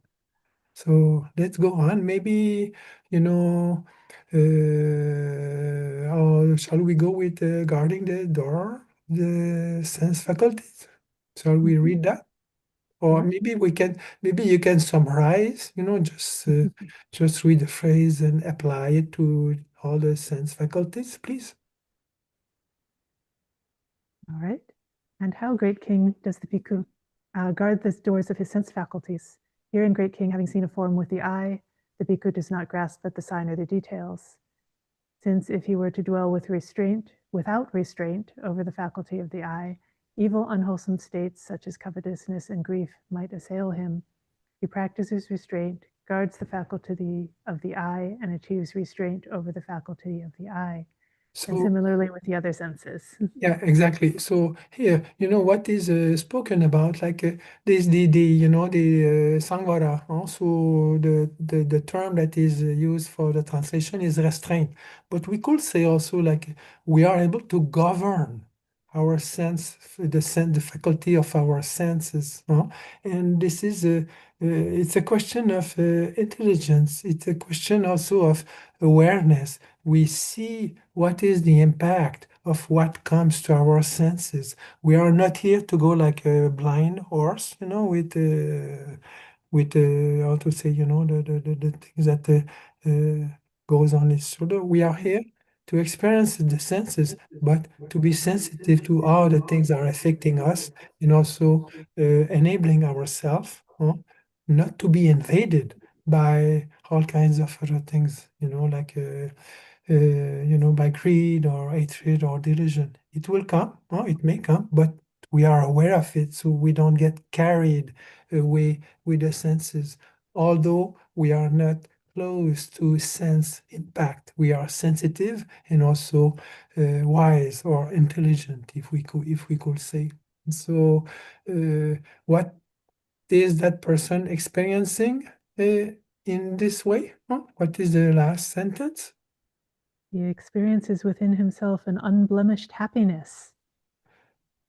So let's go on. Maybe, or shall we go with guarding the door, the sense faculties? Shall we read that? Or maybe you can summarize, just read the phrase and apply it to all the sense faculties, please. All right. And how, Great King, does the bhikkhu guard the doors of his sense faculties. Herein, great king, having seen a form with the eye, the bhikkhu does not grasp at the sign or the details. Since if he were to dwell without restraint over the faculty of the eye, evil, unwholesome states such as covetousness and grief might assail him. He practices restraint, guards the faculty of the eye, and achieves restraint over the faculty of the eye. And So similarly with the other senses. yeah, exactly. So here, what is spoken about, like this, the Sangvara. So the term that is used for the translation is restraint. But we could say also like we are able to govern our the faculty of our senses. And this is it's a question of intelligence. It's a question also of awareness. We see what is the impact of what comes to our senses. We are not here to go like a blind horse, with how to say, the things that goes on his shoulder. We are here to experience the senses, but to be sensitive to how the things are affecting us, and also enabling ourselves, not to be invaded by all kinds of other things, like by greed or hatred or delusion. It will come, it may come, but we are aware of it so we don't get carried away with the senses. Although we are not close to sense impact, we are sensitive and also wise or intelligent, if we could say. So, what is that person experiencing in this way? What is the last sentence? He experiences within himself an unblemished happiness.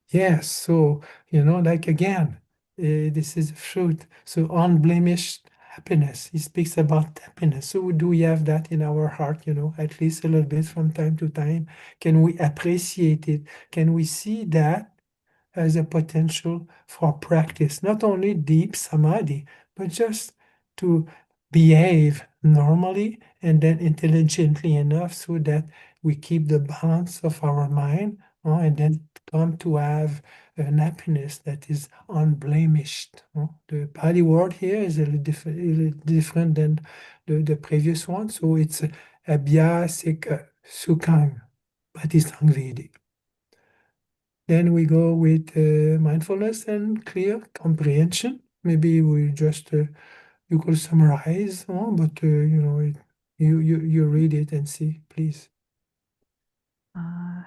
Yes, so, like again, this is fruit. So, unblemished happiness. He speaks about happiness. So, do we have that in our heart, at least a little bit from time to time? Can we appreciate it? Can we see that as a potential for practice, not only deep samadhi, but just to behave normally and then intelligently enough so that we keep the balance of our mind, and then come to have an happiness that is unblemished. The Pali word here is a little different than the previous one, so it's abhyasika sukhang patisangvedi. Then we go with mindfulness and clear comprehension. Maybe we just you could summarize, but you read it and see, please.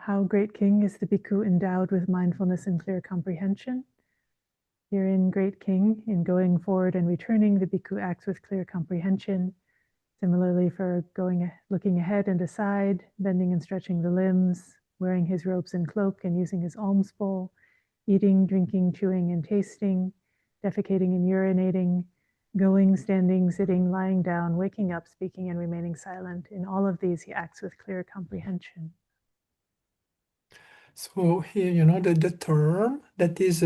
How great king is the bhikkhu endowed with mindfulness and clear comprehension. Herein, great king, in going forward and returning, the bhikkhu acts with clear comprehension. Similarly, for looking ahead and aside, bending and stretching the limbs, wearing his robes and cloak and using his alms bowl, eating, drinking, chewing, and tasting, defecating and urinating, going, standing, sitting, lying down, waking up, speaking, and remaining silent. In all of these, he acts with clear comprehension. So here, the term that is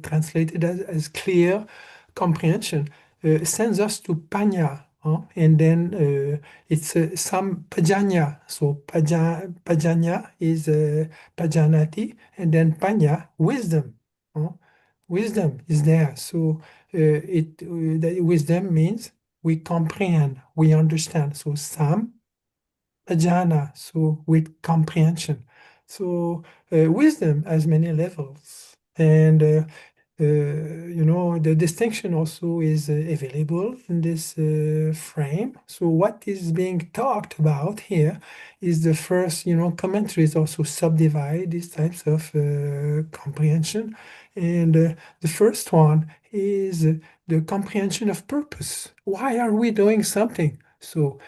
translated as clear comprehension sends us to panya, and then it's some pajanya. So pajanya is pajanati, and then panya, wisdom. Wisdom is there. So the wisdom means we comprehend, we understand. So sam pajana, so with comprehension. So wisdom has many levels, and the distinction also is available in this frame. So what is being talked about here is the first, commentaries also subdivide these types of comprehension, and the first one is the comprehension of purpose. Why are we doing something? So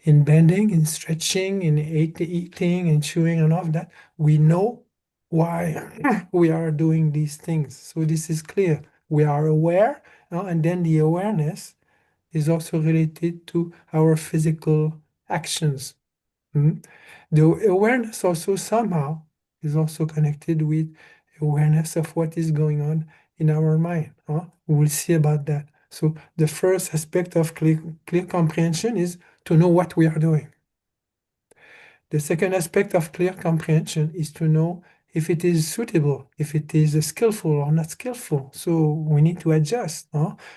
in bending, in stretching, in eating and chewing and all of that, we know why we are doing these things. So this is clear. We are aware, and then the awareness is also related to our physical actions. The awareness also somehow is also connected with awareness of what is going on in our mind. We'll see about that. So the first aspect of clear comprehension is to know what we are doing. The second aspect of clear comprehension is to know if it is suitable, if it is skillful or not skillful. So we need to adjust.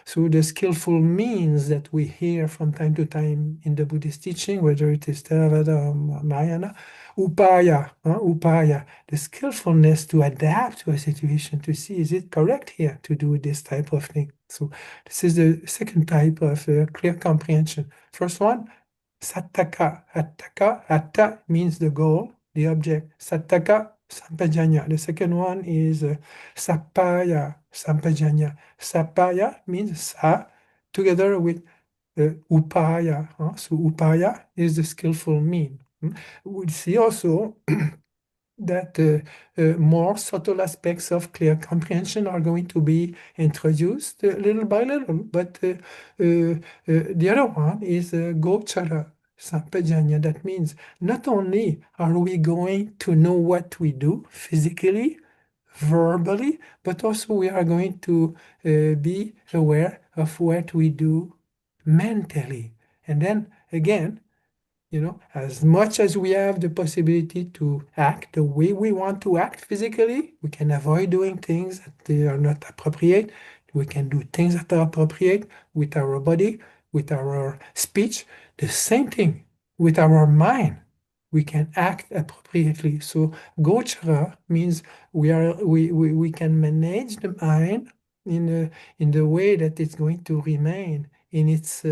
So the skillful means that we hear from time to time in the Buddhist teaching, whether it is Theravada or Mahayana, upaya, the skillfulness to adapt to a situation, to see, is it correct here to do this type of thing? So this is the second type of clear comprehension. First one, Sattaka. Atta means the goal, the object. Sattaka, sampajanya. The second one is sappaya, sampajanya. Sappaya means sa together with upaya. So upaya is the skillful mean. We see also that more subtle aspects of clear comprehension are going to be introduced little by little. But the other one is gochara, sampajanya. That means not only are we going to know what we do physically, verbally, but also we are going to be aware of what we do mentally. And then again, as much as we have the possibility to act the way we want to act physically, we can avoid doing things that they are not appropriate. We can do things that are appropriate with our body, with our speech. The same thing with our mind. We can act appropriately. So gochara means we can manage the mind in the way that it's going to remain in its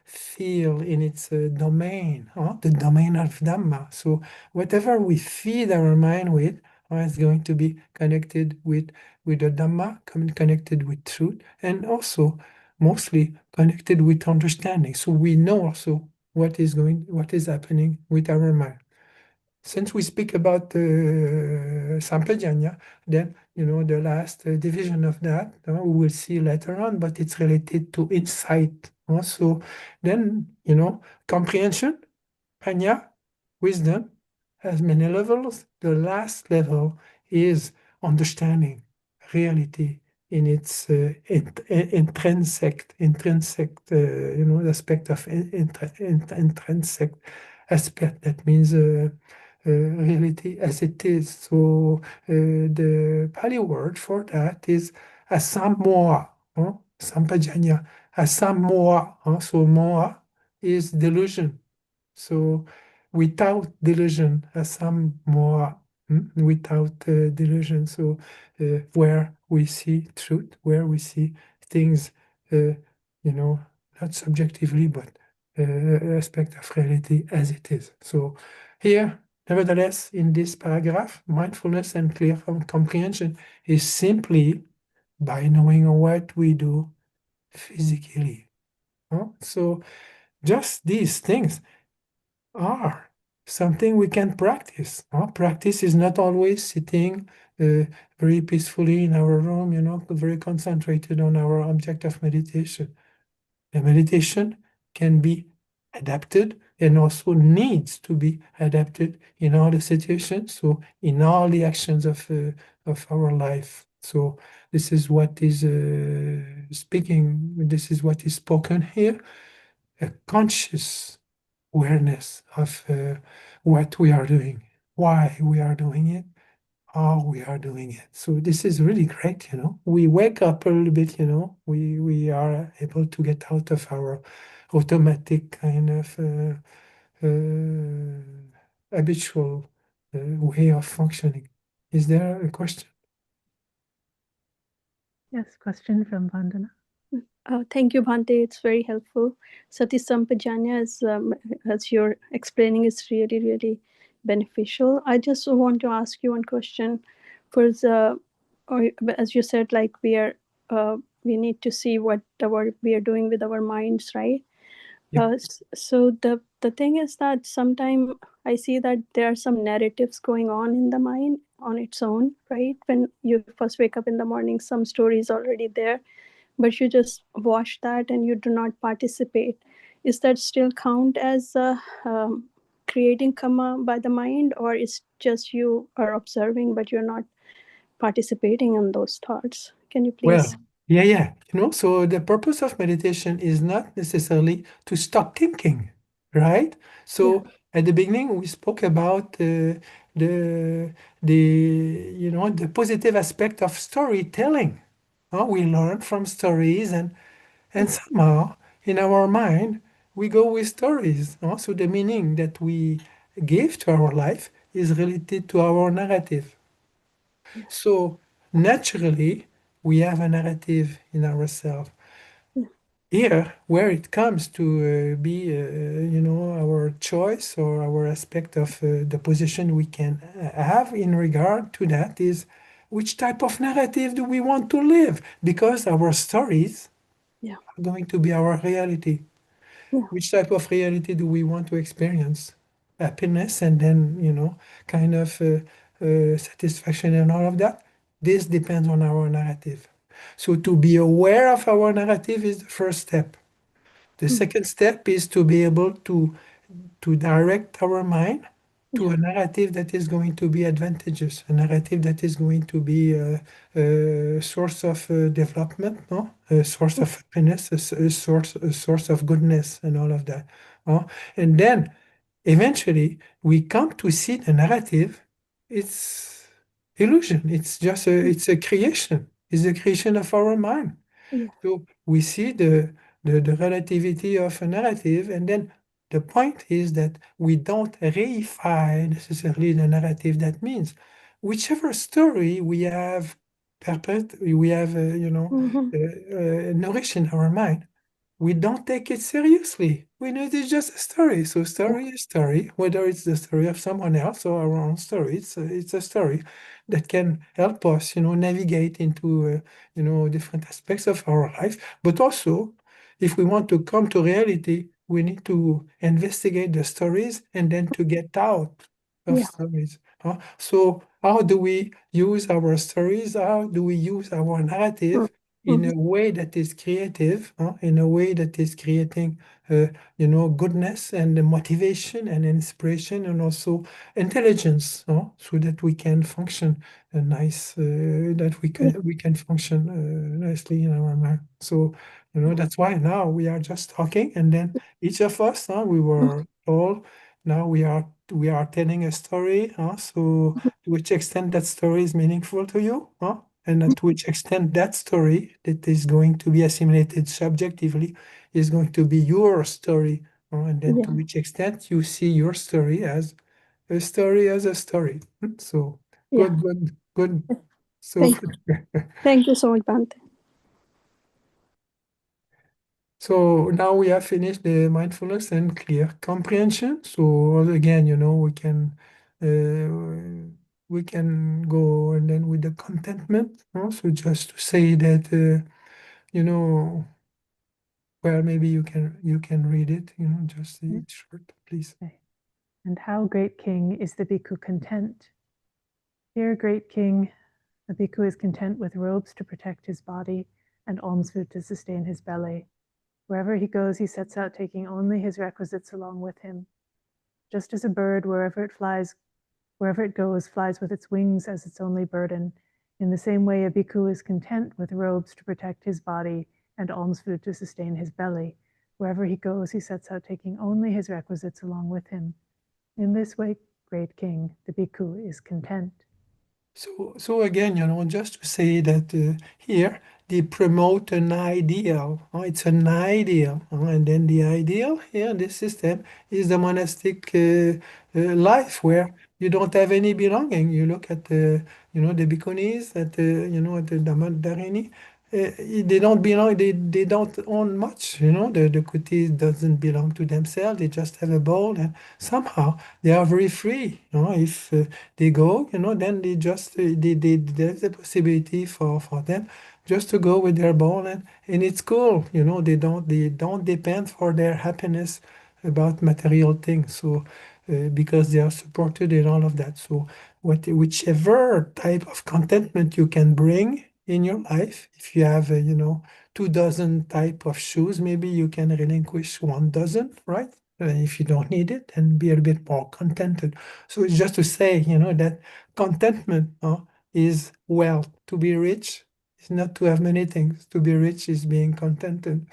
field, in its domain, the domain of Dhamma. So whatever we feed our mind with is going to be connected with the Dhamma, connected with truth, and also mostly connected with understanding. So we know also what is happening with our mind. Since we speak about Sampajanya, then the last division of that we will see later on, but it's related to insight. Also, then comprehension, Panya, wisdom, has many levels. The last level is understanding reality in its intrinsic aspect of intrinsic aspect. That means reality as it is. So the Pali word for that is asamoa, sampajanya, asamoa. So moa is delusion. So without delusion, asamoa, without delusion. So where we see truth, where we see things, not subjectively, but aspect of reality as it is. So here, nevertheless, in this paragraph, mindfulness and clear comprehension is simply by knowing what we do physically. So just these things are something we can practice. Practice is not always sitting very peacefully in our room, very concentrated on our object of meditation. The meditation can be adapted and also needs to be adapted in all the situations, so in all the actions of our life. So this is what is this is what is spoken here, a conscious awareness of what we are doing, why we are doing it, how we are doing it. So this is really great, We wake up a little bit, We are able to get out of our automatic kind of habitual way of functioning. Is there a question? Yes, question from Vandana. Thank you, Bhante. It's very helpful. Sati Sampajanya, as you're explaining, is really, really beneficial. I just want to ask you one question. For as you said, like we need to see what we are doing with our minds, right? Yeah. So the thing is that sometimes I see that there are some narratives going on in the mind on its own, right? When you first wake up in the morning, some story is already there, but you just watch that and you do not participate. Is that still count as creating karma by the mind, or is just you are observing but you're not participating in those thoughts? Can you please? Well, yeah. So the purpose of meditation is not necessarily to stop thinking, right? So at the beginning, we spoke about the the positive aspect of storytelling. We learn from stories, and somehow in our mind we go with stories. So the meaning that we give to our life is related to our narrative. Yeah. So naturally we have a narrative in ourselves. Yeah. Here, where it comes to be, our choice or our aspect of the position we can have in regard to that is which type of narrative do we want to live? Because our stories Yeah. are going to be our reality. Yeah. Which type of reality do we want to experience? Happiness and then, kind of satisfaction and all of that. This depends on our narrative. So to be aware of our narrative is the first step. The Mm. second step is to be able to direct our mind to Yeah. a narrative that is going to be advantageous, a narrative that is going to be a source of development, no? A source of happiness, a source of goodness, and all of that. No? And then eventually we come to see the narrative. It's illusion. It's just it's a creation. It's a creation of our mind. Yeah. So we see the relativity of a narrative, and then the point is that we don't reify necessarily the narrative. That means whichever story we have Mhm. nourished in our mind, we don't take it seriously. We know it's just a story. So Yeah. story is story, whether it's the story of someone else or our own story. It's a story that can help us, navigate into, different aspects of our life. But also, if we want to come to reality, we need to investigate the stories and then to get out of Yeah. stories. So how do we use our stories? How do we use our narrative in Mhm. a way that is creative, in a way that is creating, goodness and motivation and inspiration and also intelligence, so that we can function that we Yeah. can function nicely in our mind. So, that's why now we are just talking, and then each of us, we were told, now we are telling a story, so to which extent that story is meaningful to you, and to which extent that story that is going to be assimilated subjectively is going to be your story, and then to Yeah. which extent you see your story as a story as a story. So Yeah. good, good, good. So Thank Thank you so much, Bante. so now we have finished the mindfulness and clear comprehension. So again, we can go and then with the contentment. So just to say that, you know, well, maybe you can read it. Just it's short, please. Okay. And how, great king, is the bhikkhu content? Here, great king, the bhikkhu is content with robes to protect his body and alms food to sustain his belly. Wherever he goes, he sets out taking only his requisites along with him. Just as a bird, wherever it goes, flies with its wings as its only burden, in the same way a bhikkhu is content with robes to protect his body and alms food to sustain his belly. Wherever he goes, he sets out taking only his requisites along with him. In this way, great king, the bhikkhu is content. So again, just to say that here they promote an ideal. It's an ideal, and then the ideal here in this system is the monastic life where you don't have any belonging. You look at the bhikkhunis at the Dhammadharini. They don't belong. They don't own much. The kuti doesn't belong to themselves. They just have a bowl, and somehow they are very free. If they go, then they just there's a possibility for them just to go with their ball, and it's cool. They don't depend for their happiness about material things. So because they are supported in all of that. So whichever type of contentment you can bring in your life, if you have 2 dozen type of shoes, maybe you can relinquish 1 dozen, right? If you don't need it, then be a bit more contented. So it's just to say, that contentment is wealth. To be rich is not to have many things. To be rich is being contented.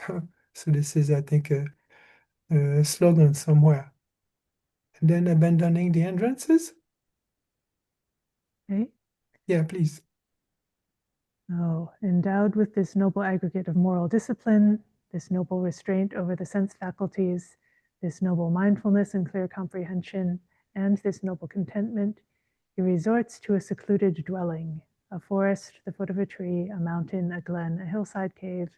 So this is, I think, a slogan somewhere. And then abandoning the hindrances. Okay. Yeah, please. Oh, endowed with this noble aggregate of moral discipline, this noble restraint over the sense faculties, this noble mindfulness and clear comprehension, and this noble contentment, he resorts to a secluded dwelling, a forest, the foot of a tree, a mountain, a glen, a hillside cave,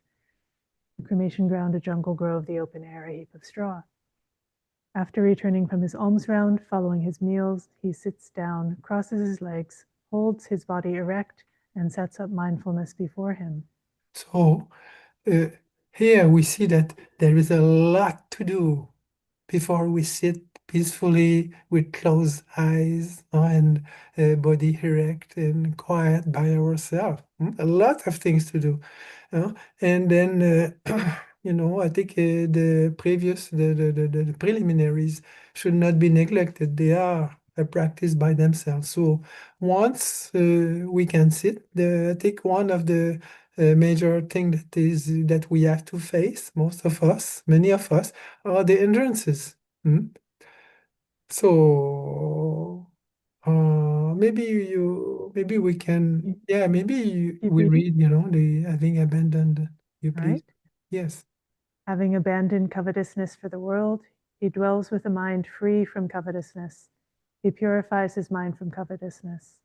a cremation ground, a jungle grove, the open air, a heap of straw. After returning from his alms round, following his meals, he sits down, crosses his legs, holds his body erect, and sets up mindfulness before him. So here we see that there is a lot to do before we sit peacefully with closed eyes and body erect and quiet by ourselves. A lot of things to do. And then, I think the preliminaries should not be neglected. They are a practice by themselves. So once we can sit, I think one of the major thing that we have to face, most of us, many of us, are the hindrances. So maybe we can, yeah, maybe Keep we reading. read, the having abandoned, you All please. right. Yes. Having abandoned covetousness for the world, he dwells with a mind free from covetousness. He purifies his mind from covetousness.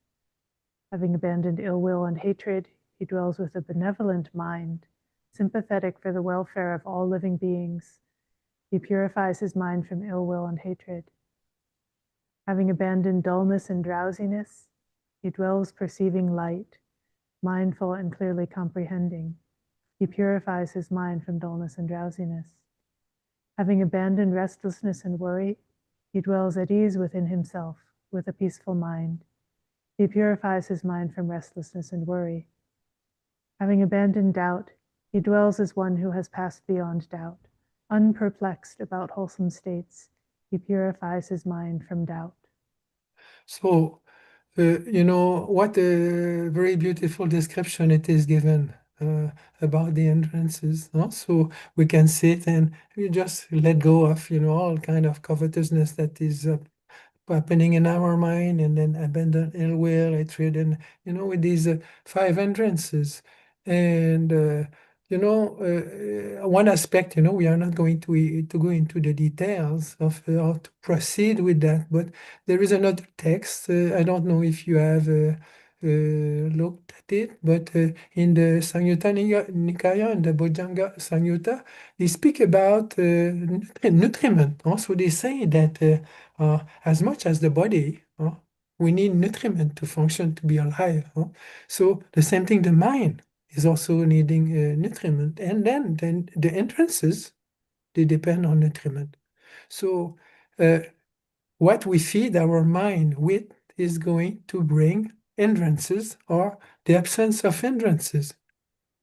Having abandoned ill will and hatred, he dwells with a benevolent mind, sympathetic for the welfare of all living beings. He purifies his mind from ill will and hatred. Having abandoned dullness and drowsiness, he dwells perceiving light, mindful and clearly comprehending. He purifies his mind from dullness and drowsiness. Having abandoned restlessness and worry, he dwells at ease within himself, with a peaceful mind. He purifies his mind from restlessness and worry. Having abandoned doubt, he dwells as one who has passed beyond doubt, unperplexed about wholesome states. He purifies his mind from doubt. So, what a very beautiful description it is given about the entrances. So we can sit and we just let go of, all kind of covetousness that is happening in our mind, and then abandon ill will, hatred, and with these five entrances. And one aspect, we are not going to go into the details of how to proceed with that, but there is another text. I don't know if you have looked at it, but in the Samyutta Nikaya and the Bojjhanga Samyutta, they speak about nutriment. So they say that as much as the body, we need nutriment to function, to be alive. So the same thing, the mind is also needing nutriment. And then the entrances, they depend on nutriment. So what we feed our mind with is going to bring hindrances or the absence of hindrances.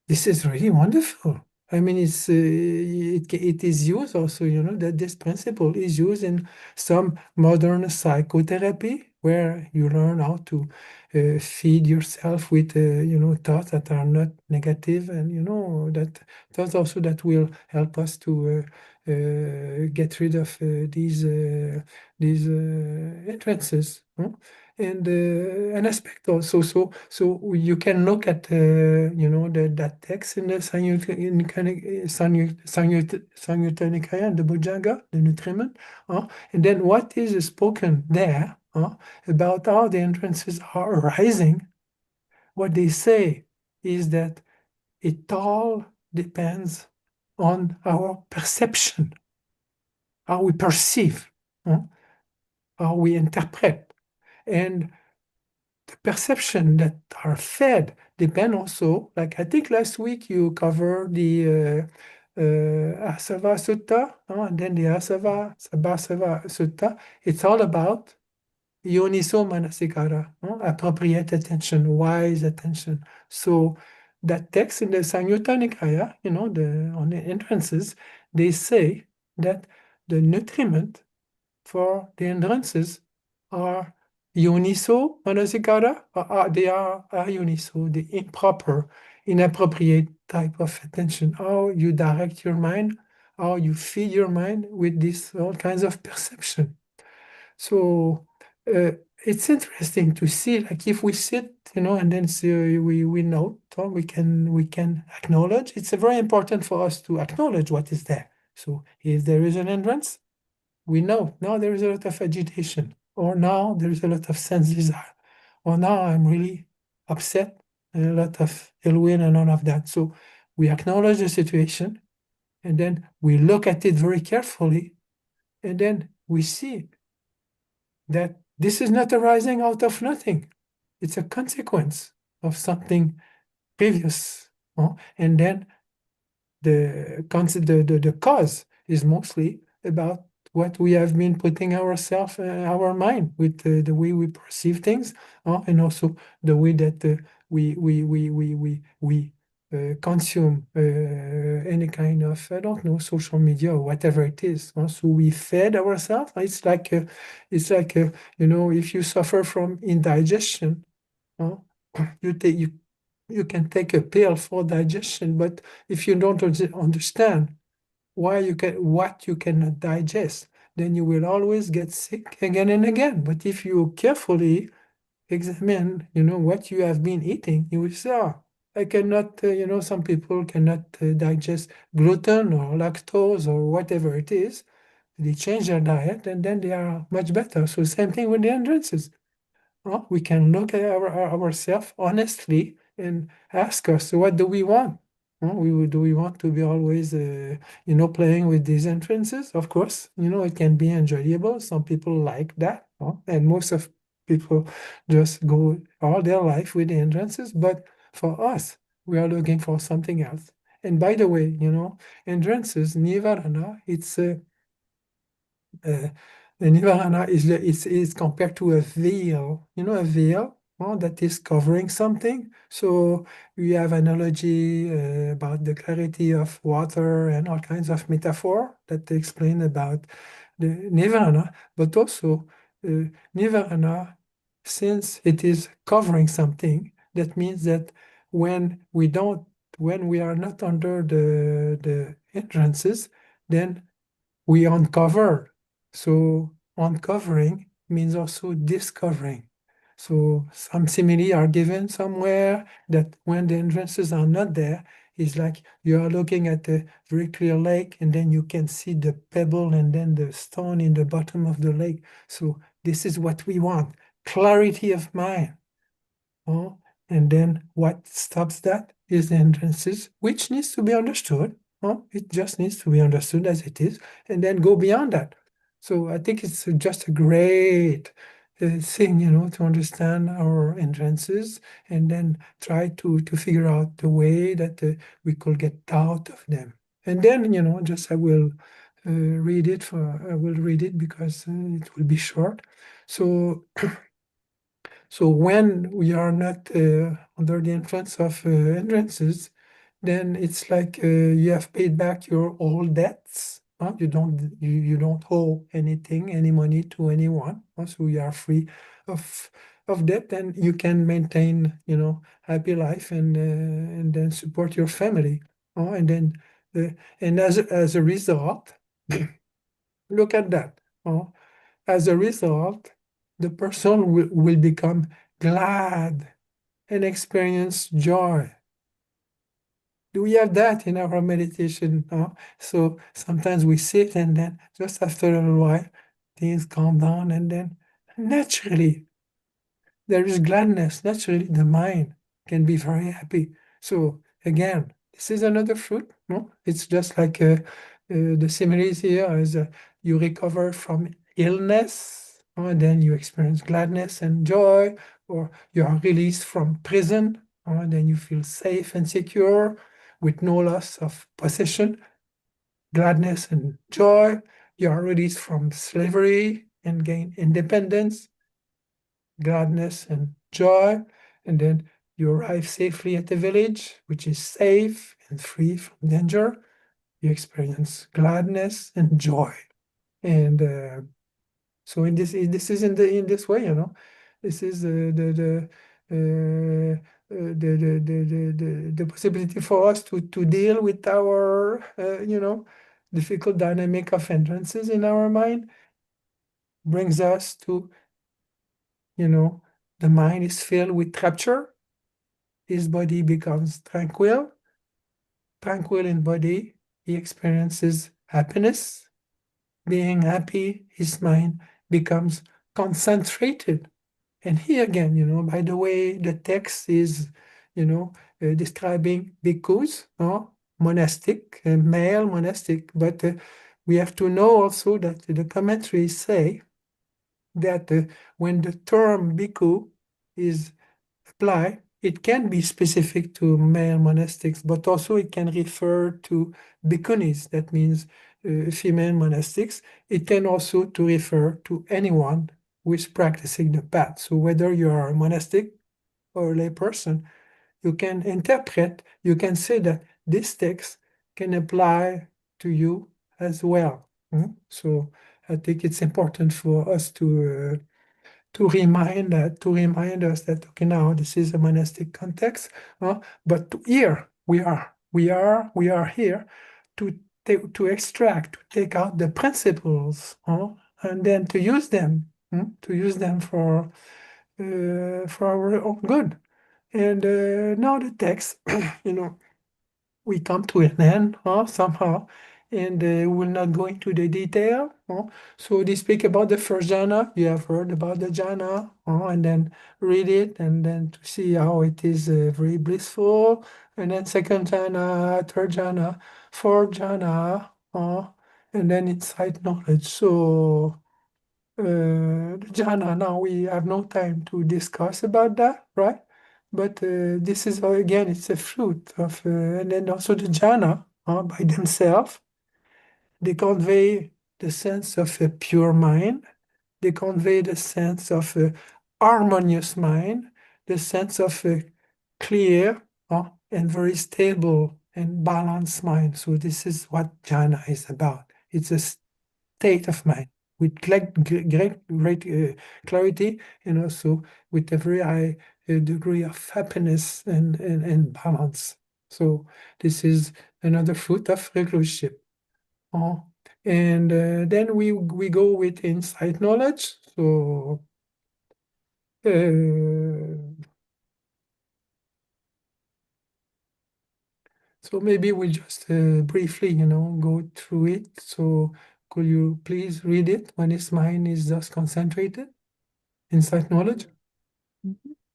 This is really wonderful. I mean, it is used also, that this principle is used in some modern psychotherapy where you learn how to feed yourself with, thoughts that are not negative, and, that thoughts also that will help us to get rid of these hindrances. And an aspect also. So you can look at that text in the Samyutta Nikaya and the Bojjhanga, the nutriment, and then what is spoken there about how the entrances are arising. What they say is that it all depends on our perception, how we perceive, how we interpret, and the perception that are fed depend also, like I think last week you covered the Asava Sutta, and then the Asava Sabhasava Sutta. It's all about Yoniso Manasikara, appropriate attention, wise attention. So that text in the Samyutta Nikaya, on the entrances, they say that the nutriment for the hindrances are Yoniso Manasikara, or they are Ayoniso, the improper, inappropriate type of attention. How you direct your mind, how you feed your mind with this all kinds of perception. So it's interesting to see, like if we sit, and then we note, or we can acknowledge. It's very important for us to acknowledge what is there. So if there is an entrance, we know now there is a lot of agitation, or now there is a lot of sense desire, or now I'm really upset, and a lot of ill will and all of that. So we acknowledge the situation, and then we look at it very carefully, and then we see that this is not arising out of nothing. It's a consequence of something previous. And then the cause is mostly about what we have been putting our mind with the way we perceive things, and also the way that we consume any kind of, I don't know, social media or whatever it is. So we fed ourselves. It's like if you suffer from indigestion, uh, you can take a pill for digestion, but if you don't understand what you cannot digest, then you will always get sick again and again. But if you carefully examine, what you have been eating, you will say, I cannot, some people cannot digest gluten or lactose or whatever it is. They change their diet and then they are much better. So same thing with the hindrances. We can look at ourselves honestly and ask us, what do we want? Do we want to be always, playing with these entrances? Of course, it can be enjoyable. Some people like that, and most of people just go all their life with the entrances. But for us, we are looking for something else. And by the way, entrances, nivarana, it's uh, the nirvana is compared to a veil, a veil that is covering something. So we have analogy about the clarity of water and all kinds of metaphor that explain about the nirvana, but also nirvana, since it is covering something, that means that when we are not under the entrances, then we uncover. So uncovering means also discovering. So some simile are given somewhere that when the entrances are not there, it's like you are looking at a very clear lake and then you can see the pebble and then the stone in the bottom of the lake. So this is what we want, clarity of mind. Oh, and then what stops that is the entrances, which needs to be understood. It just needs to be understood as it is, and then go beyond that. So I think it's just a great thing, to understand our entrances and then try to figure out the way that we could get out of them. And then, just I will read it because it will be short. So when we are not under the influence of hindrances, then it's like you have paid back your old debts. You don't owe anything, any money to anyone. So you are free of debt, and you can maintain, happy life and then support your family. And then and as a result, look at that. As a result, the person will become glad and experience joy. Do we have that in our meditation? So sometimes we sit and then just after a little while, things calm down and then naturally there is gladness. Naturally, the mind can be very happy. So again, this is another fruit. No, it's just like the similes here is you recover from illness, and then you experience gladness and joy, or you are released from prison, and then you feel safe and secure with no loss of possession, gladness and joy. You are released from slavery and gain independence, gladness and joy, and then you arrive safely at the village, which is safe and free from danger. You experience gladness and joy, and so this is in this way, this is the possibility for us to deal with our difficult dynamic of entrances in our mind, brings us to the mind is filled with rapture. His body becomes tranquil. Tranquil in body, he experiences happiness. Being happy, his mind becomes concentrated. And here again, by the way, the text is, describing bhikkhus, monastic, male monastic. But we have to know also that the commentaries say that when the term bhikkhu is applied, it can be specific to male monastics, but also it can refer to bhikkhunis. That means female monastics. It can also to refer to anyone who is practicing the path. So whether you are a monastic or a lay person, you can interpret, you can say that this text can apply to you as well. So I think it's important for us to remind us that okay, now this is a monastic context, but here we are here to extract, to take out the principles, and then to use them, for our own good. And now the text, we come to an end, somehow, and we'll not go into the detail. So they speak about the first jhana. You have heard about the jhana, and then read it, and then to see how it is very blissful. And then second jhana, third jhana, fourth jhana, and then insight knowledge. So the jhana, now we have no time to discuss about that, right? But this is, again, it's a fruit of, and then also the jhana, by themselves, they convey the sense of a pure mind, they convey the sense of a harmonious mind, the sense of a clear, and very stable and balanced mind. So this is what jhana is about. It's a state of mind with great clarity, and also with a very high degree of happiness and balance. So this is another fruit of recluseship. And then we go with insight knowledge. So maybe we'll just briefly, go through it. So could you please read it when his mind is thus concentrated? Insight knowledge.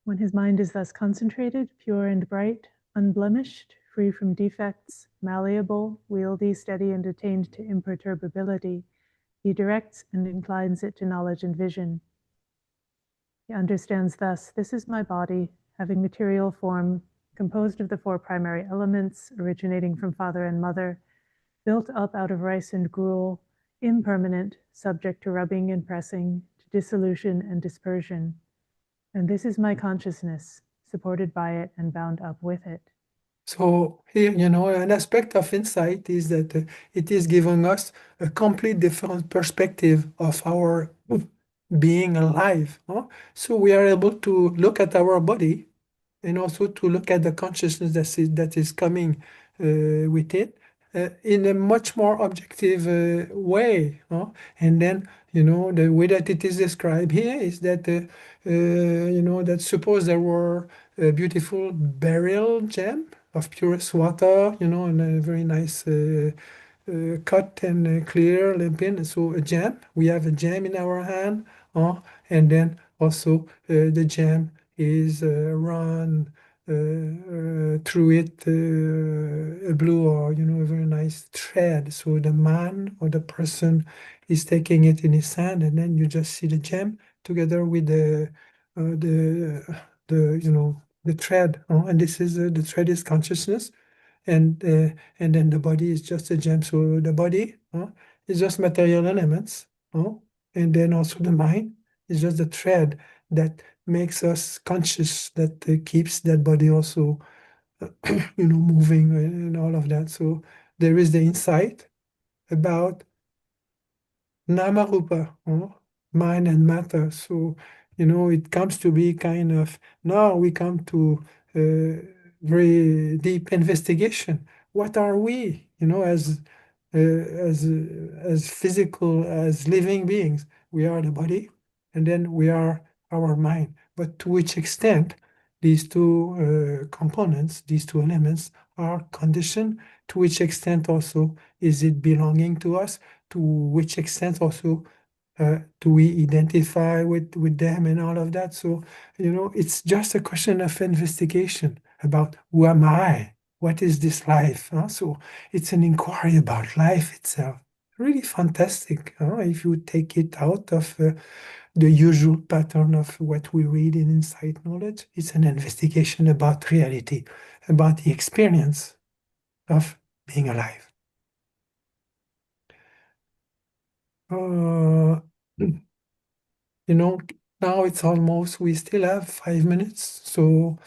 When his mind is thus concentrated, pure and bright, unblemished, free from defects, malleable, wieldy, steady, and attained to imperturbability, he directs and inclines it to knowledge and vision. He understands thus, this is my body, having material form, composed of the four primary elements, originating from father and mother, built up out of rice and gruel, impermanent, subject to rubbing and pressing, to dissolution and dispersion. And this is my consciousness, supported by it and bound up with it. So here, an aspect of insight is that it is giving us a complete different perspective of our being alive. So we are able to look at our body and also to look at the consciousness that is coming with it in a much more objective way. And then, the way that it is described here is that, that suppose there were a beautiful beryl gem of purest water, and a very nice cut and clear limping. So a gem, we have a gem in our hand, and then also the gem is run through it a blue or a very nice thread. So the man or the person is taking it in his hand, and then you just see the gem together with the thread. And this is the thread is consciousness, and then the body is just a gem. So the body is just material elements, and then also the mind is just the thread that makes us conscious, that keeps that body also moving and all of that. So there is the insight about nama rupa, mind and matter. So it comes to be kind of, now we come to very deep investigation. What are we, as physical, as living beings? We are the body, and then we are our mind. But to which extent these two components, these two elements are conditioned, to which extent also is it belonging to us, to which extent also do we identify with them and all of that. So, it's just a question of investigation about who am I? What is this life? So it's an inquiry about life itself. Really fantastic if you take it out of the usual pattern of what we read in Insight Knowledge. It's an investigation about reality, about the experience of being alive. Uh, now it's almost, we still have 5 minutes. So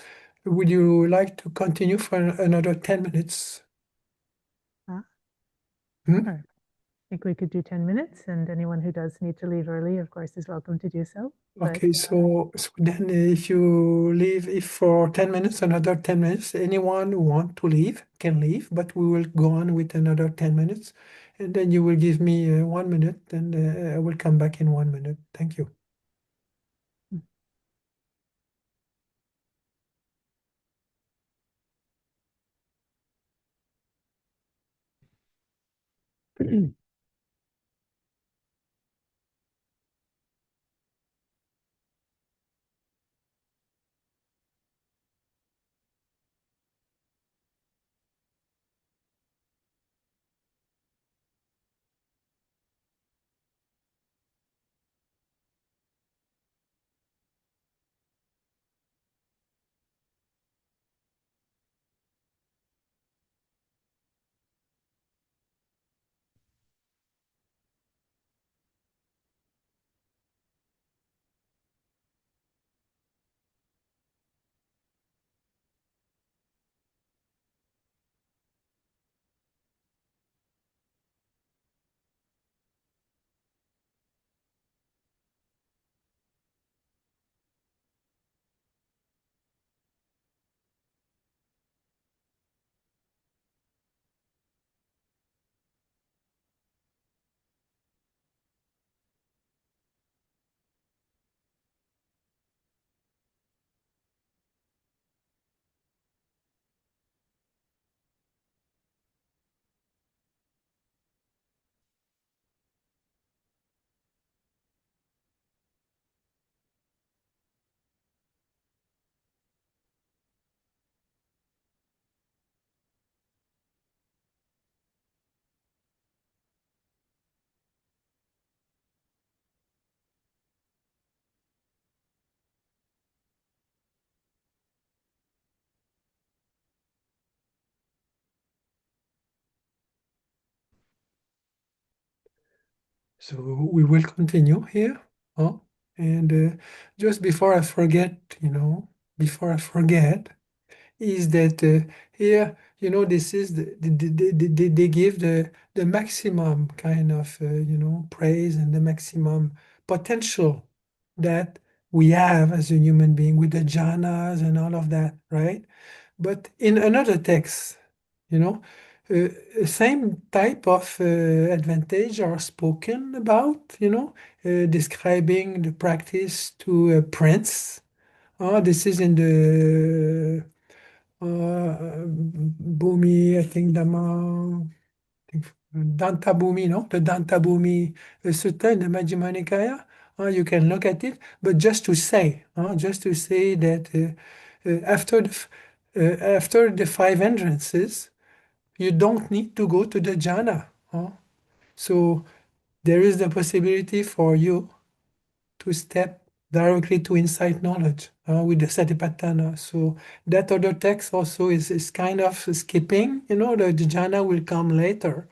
would you like to continue for another 10 minutes? Sure. I think we could do 10 minutes, and anyone who does need to leave early, of course, is welcome to do so. Okay, so then if you leave, if for 10 minutes, another 10 minutes, anyone who want to leave can leave, but we will go on with another 10 minutes, and then you will give me 1 minute, and I will come back in 1 minute. Thank you. So we will continue here. And just before I forget, is that here, this is they give the maximum kind of, praise and the maximum potential that we have as a human being with the jhanas and all of that, right? But in another text, same type of advantage are spoken about, describing the practice to a prince. This is in the Bhumi, I think Dhamma, I think Danta Bhumi, no? The Danta Bhumi Sutta in the Majjhima Nikaya. You can look at it, but just to say that after the five entrances, you don't need to go to the jhana. So there is the possibility for you to step directly to insight knowledge with the Satipatthana. So that other text also is kind of skipping, the jhana will come later,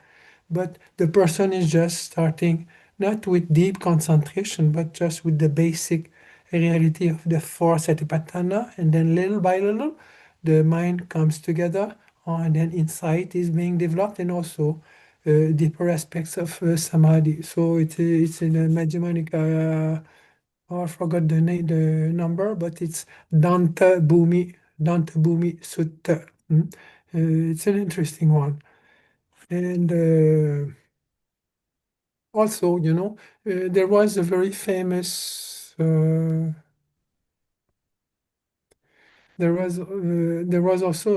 but the person is just starting not with deep concentration, but just with the basic reality of the four Satipatthana, and then little by little, the mind comes together, and then insight is being developed, and also deeper aspects of samadhi. So it's in the Majjhima Nikaya. I forgot the number, but it's Danta Bhumi Sutta. It's an interesting one. And also, there was a very famous there was also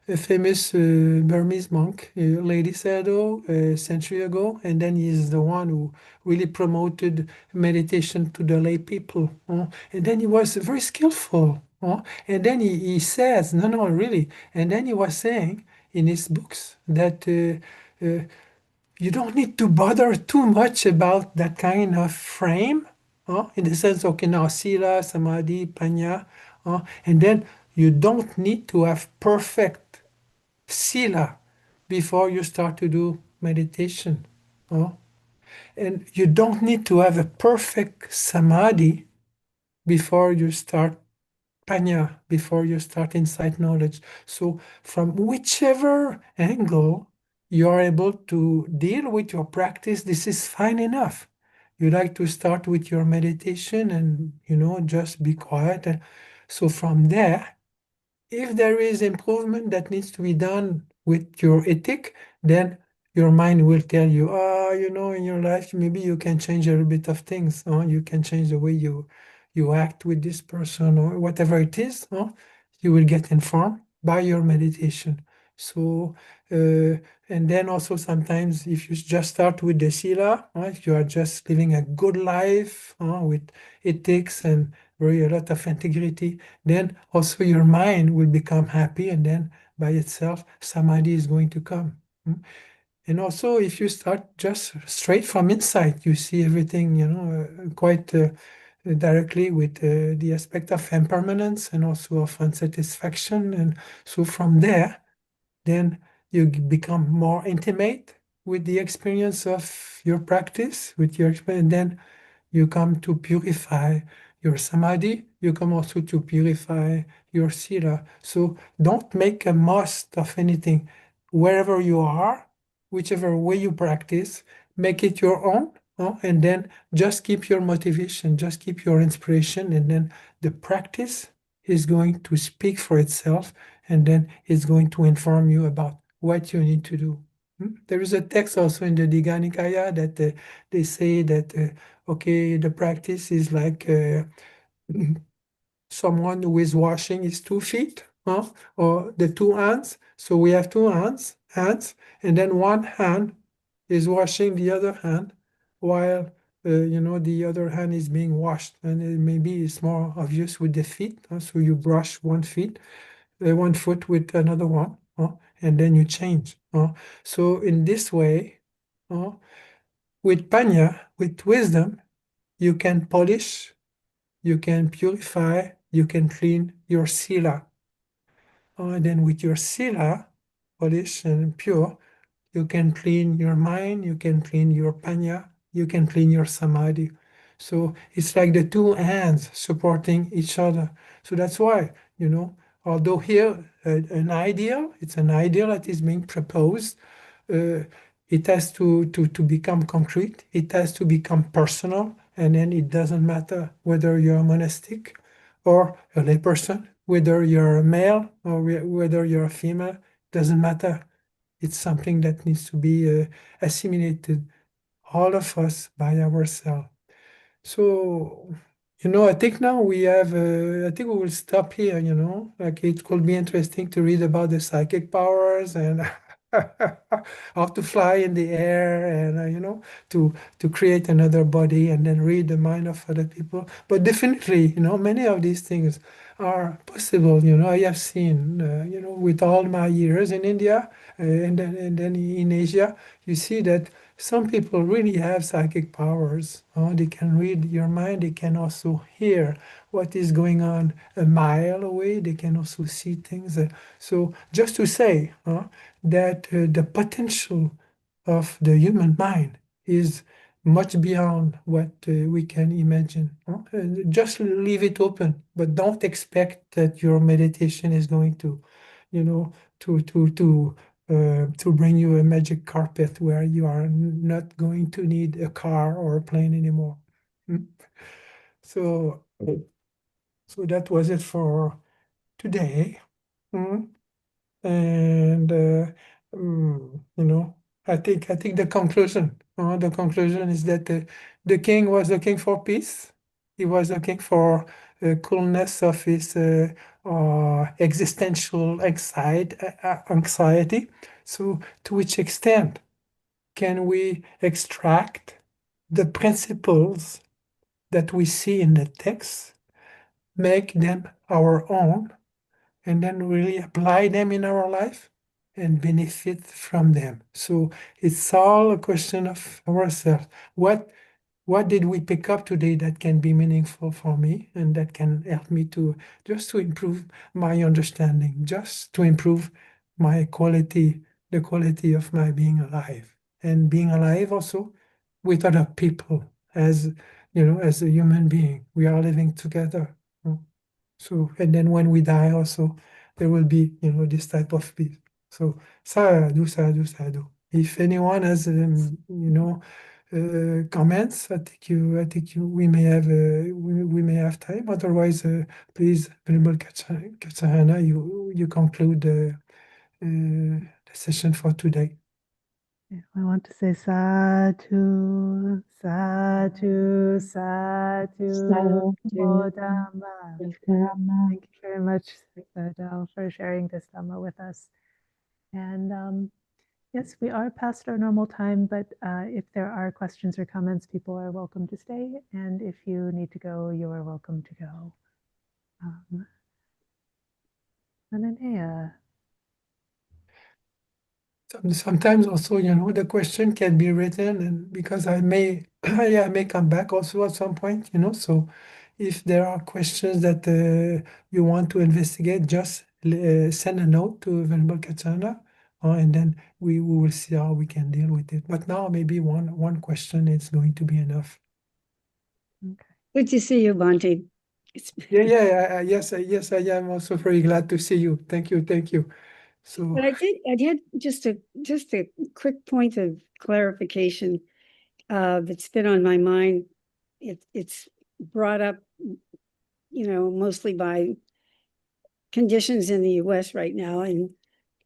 a famous Burmese monk, Lady Sayadaw, a century ago, and then he's the one who really promoted meditation to the lay people. And then he was very skillful. And then he says, no, really. And then he was saying in his books that you don't need to bother too much about that kind of frame, in the sense, okay, now sila, samadhi, panya, and then you don't need to have perfect sila before you start to do meditation. And you don't need to have a perfect samadhi before you start panya, before you start insight knowledge. So from whichever angle you are able to deal with your practice, this is fine enough. You like to start with your meditation and, just be quiet. And so from there, if there is improvement that needs to be done with your ethic, then your mind will tell you, in your life, maybe you can change a little bit of things. You can change the way you act with this person or whatever it is. You will get informed by your meditation. So, and then also sometimes if you just start with the sila, if you are just living a good life with ethics and a lot of integrity, then also your mind will become happy, and then by itself samadhi is going to come. And also if you start just straight from inside, you see everything quite directly with the aspect of impermanence and also of unsatisfaction. And so from there, then you become more intimate with the experience of your practice, with your experience, and then you come to purify your samadhi, you come also to purify your sila. So don't make a must of anything. Wherever you are, whichever way you practice, make it your own, and then just keep your motivation, just keep your inspiration, and then the practice is going to speak for itself, and then it's going to inform you about what you need to do. There is a text also in the Digha Nikaya that they say that okay, the practice is like someone who is washing his 2 feet, or the two hands. So we have two hands, and then one hand is washing the other hand, while the other hand is being washed. And maybe it's more obvious with the feet. So you brush one foot with another one, and then you change. So in this way, with panya, with wisdom, you can polish, you can purify, you can clean your sila. And then with your sila, polish and pure, you can clean your mind, you can clean your panya, you can clean your samadhi. So it's like the two hands supporting each other. So that's why, although here it's an ideal that is being proposed, it has to become concrete, it has to become personal, and then it doesn't matter whether you're a monastic or a layperson, whether you're a male or whether you're a female, doesn't matter. It's something that needs to be assimilated, all of us by ourselves. So, I think now I think we will stop here, like it could be interesting to read about the psychic powers and how to fly in the air and, to create another body and then read the mind of other people. But definitely, many of these things are possible. I have seen, with all my years in India and then in Asia, you see that some people really have psychic powers. They can read your mind. They can also hear what is going on a mile away. They can also see things. So just to say that the potential of the human mind is much beyond what we can imagine. And just leave it open, but don't expect that your meditation is going to, to bring you a magic carpet where you are not going to need a car or a plane anymore. So, so that was it for today. And I think the conclusion is that the king was looking for peace. He was looking for coolness of his existential anxiety. So, to which extent can we extract the principles that we see in the text, make them our own, and then really apply them in our life and benefit from them? So it's all a question of ourselves. What did we pick up today that can be meaningful for me and that can help me to just to improve my understanding, just to improve my quality, the quality of my being alive, and being alive also with other people as as a human being. We are living together. So, and then when we die also, there will be, this type of peace. So, sadhu, sadhu, sadhu. If anyone has, comments, we may have, we may have time. Otherwise, please, Venerable Katsahana, you conclude the session for today. I want to say sadhu, sadhu, sadhu, Dhamma. Thank you very much, Sayadaw, for sharing this Dhamma with us. And yes, we are past our normal time, but if there are questions or comments, people are welcome to stay. And if you need to go, you are welcome to go. Ananea. Sometimes also, the question can be written, and because I may I may come back also at some point, so if there are questions that you want to investigate, just send a note to Venerable Katsana, and then we will see how we can deal with it. But now maybe one question is going to be enough. Okay. Good to see you, Bhante. Yes, I am also very glad to see you. Thank you. So, but I did just a quick point of clarification that's been on my mind. It's brought up, mostly by conditions in the U.S. right now and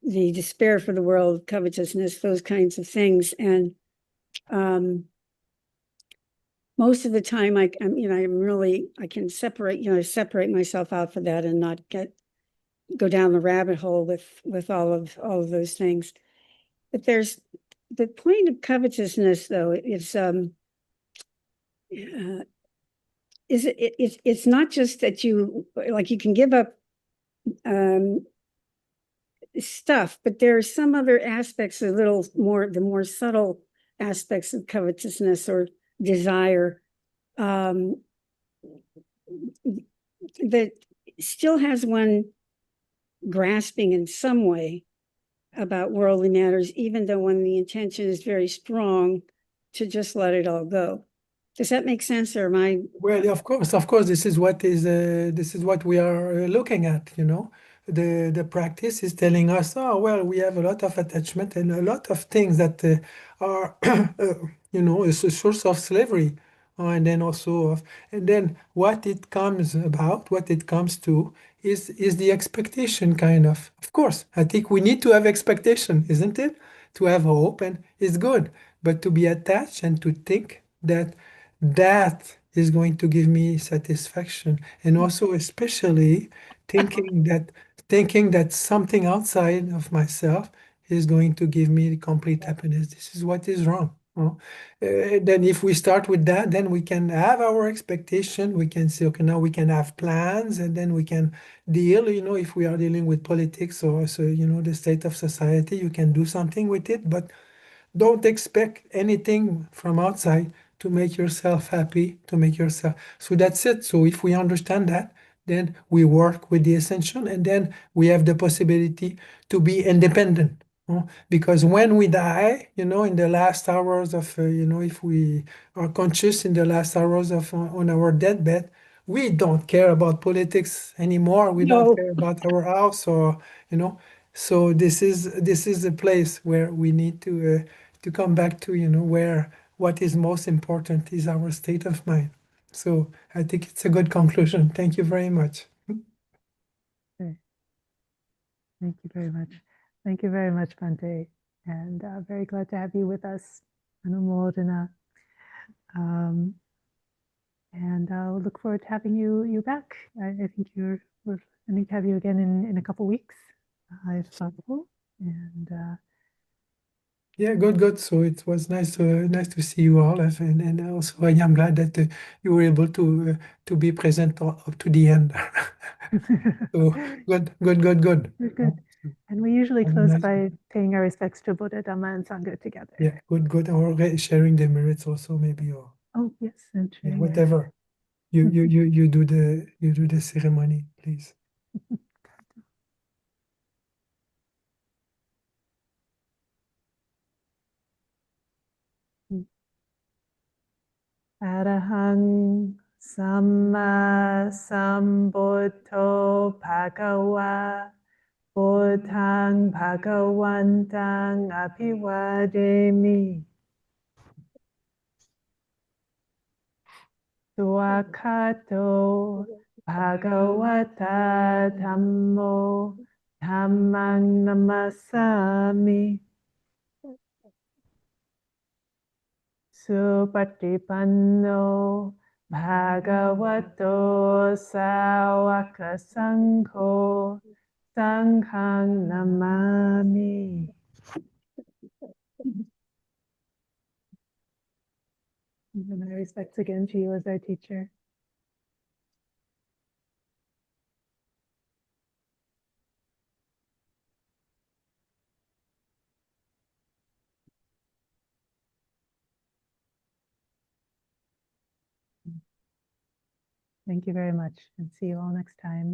the despair for the world, covetousness, those kinds of things. And most of the time, I can separate myself out for that and not go down the rabbit hole with all of those things. But there's the point of covetousness, though, it's not just that you can give up stuff, but there are some other aspects, the more subtle aspects of covetousness or desire that still has one grasping in some way about worldly matters, even though when the intention is very strong to just let it all go. Does that make sense, or am I? Well, of course, this is what we are looking at. The practice is telling us, oh well, we have a lot of attachment and a lot of things that are, is a source of slavery, and then what it comes to is the expectation, kind of. Of course, I think we need to have expectation, isn't it? To have hope, and it's good, but to be attached and to think that is going to give me satisfaction, and also especially thinking that something outside of myself is going to give me complete happiness. This is what is wrong. Then if we start with that, then we can have our expectation. We can say, okay, now we can have plans, and then we can deal. If we are dealing with politics or the state of society, you can do something with it, but don't expect anything from outside to make yourself happy, So that's it. So if we understand that, then we work with the essential, and then we have the possibility to be independent. Because when we die, in the last hours of, if we are conscious in the last hours of on our deathbed, we don't care about politics anymore. We don't care about our house, or So this is a place where we need to come back to, where what is most important is our state of mind. So I think it's a good conclusion. Thank you very much. Okay. Thank you very much. Thank you very much, Bhante. And very glad to have you with us. Anumodana. And And I'll look forward to having you back. I think we're going to have you again in a couple weeks, if possible. And Yeah, good. So it was nice to see you all, and also I'm glad that you were able to be present up to the end. So good. We're good. And we usually Have a close nice by paying our respects to Buddha, Dhamma, and Sangha together. Yeah, good. Or sharing the merits also, maybe, or Oh yes, and yeah, sharing whatever. You do the ceremony, please. Arahang Samma Sambuddho Bhagawa Buddhang Bhagawantang Abhivademi Suakato Bhagavata Dhammo Dhammang Namasami Supatipanno Bhagavato Sawaka Sangho Sanghang Namami. And my respects again to you as our teacher. Thank you very much, and see you all next time.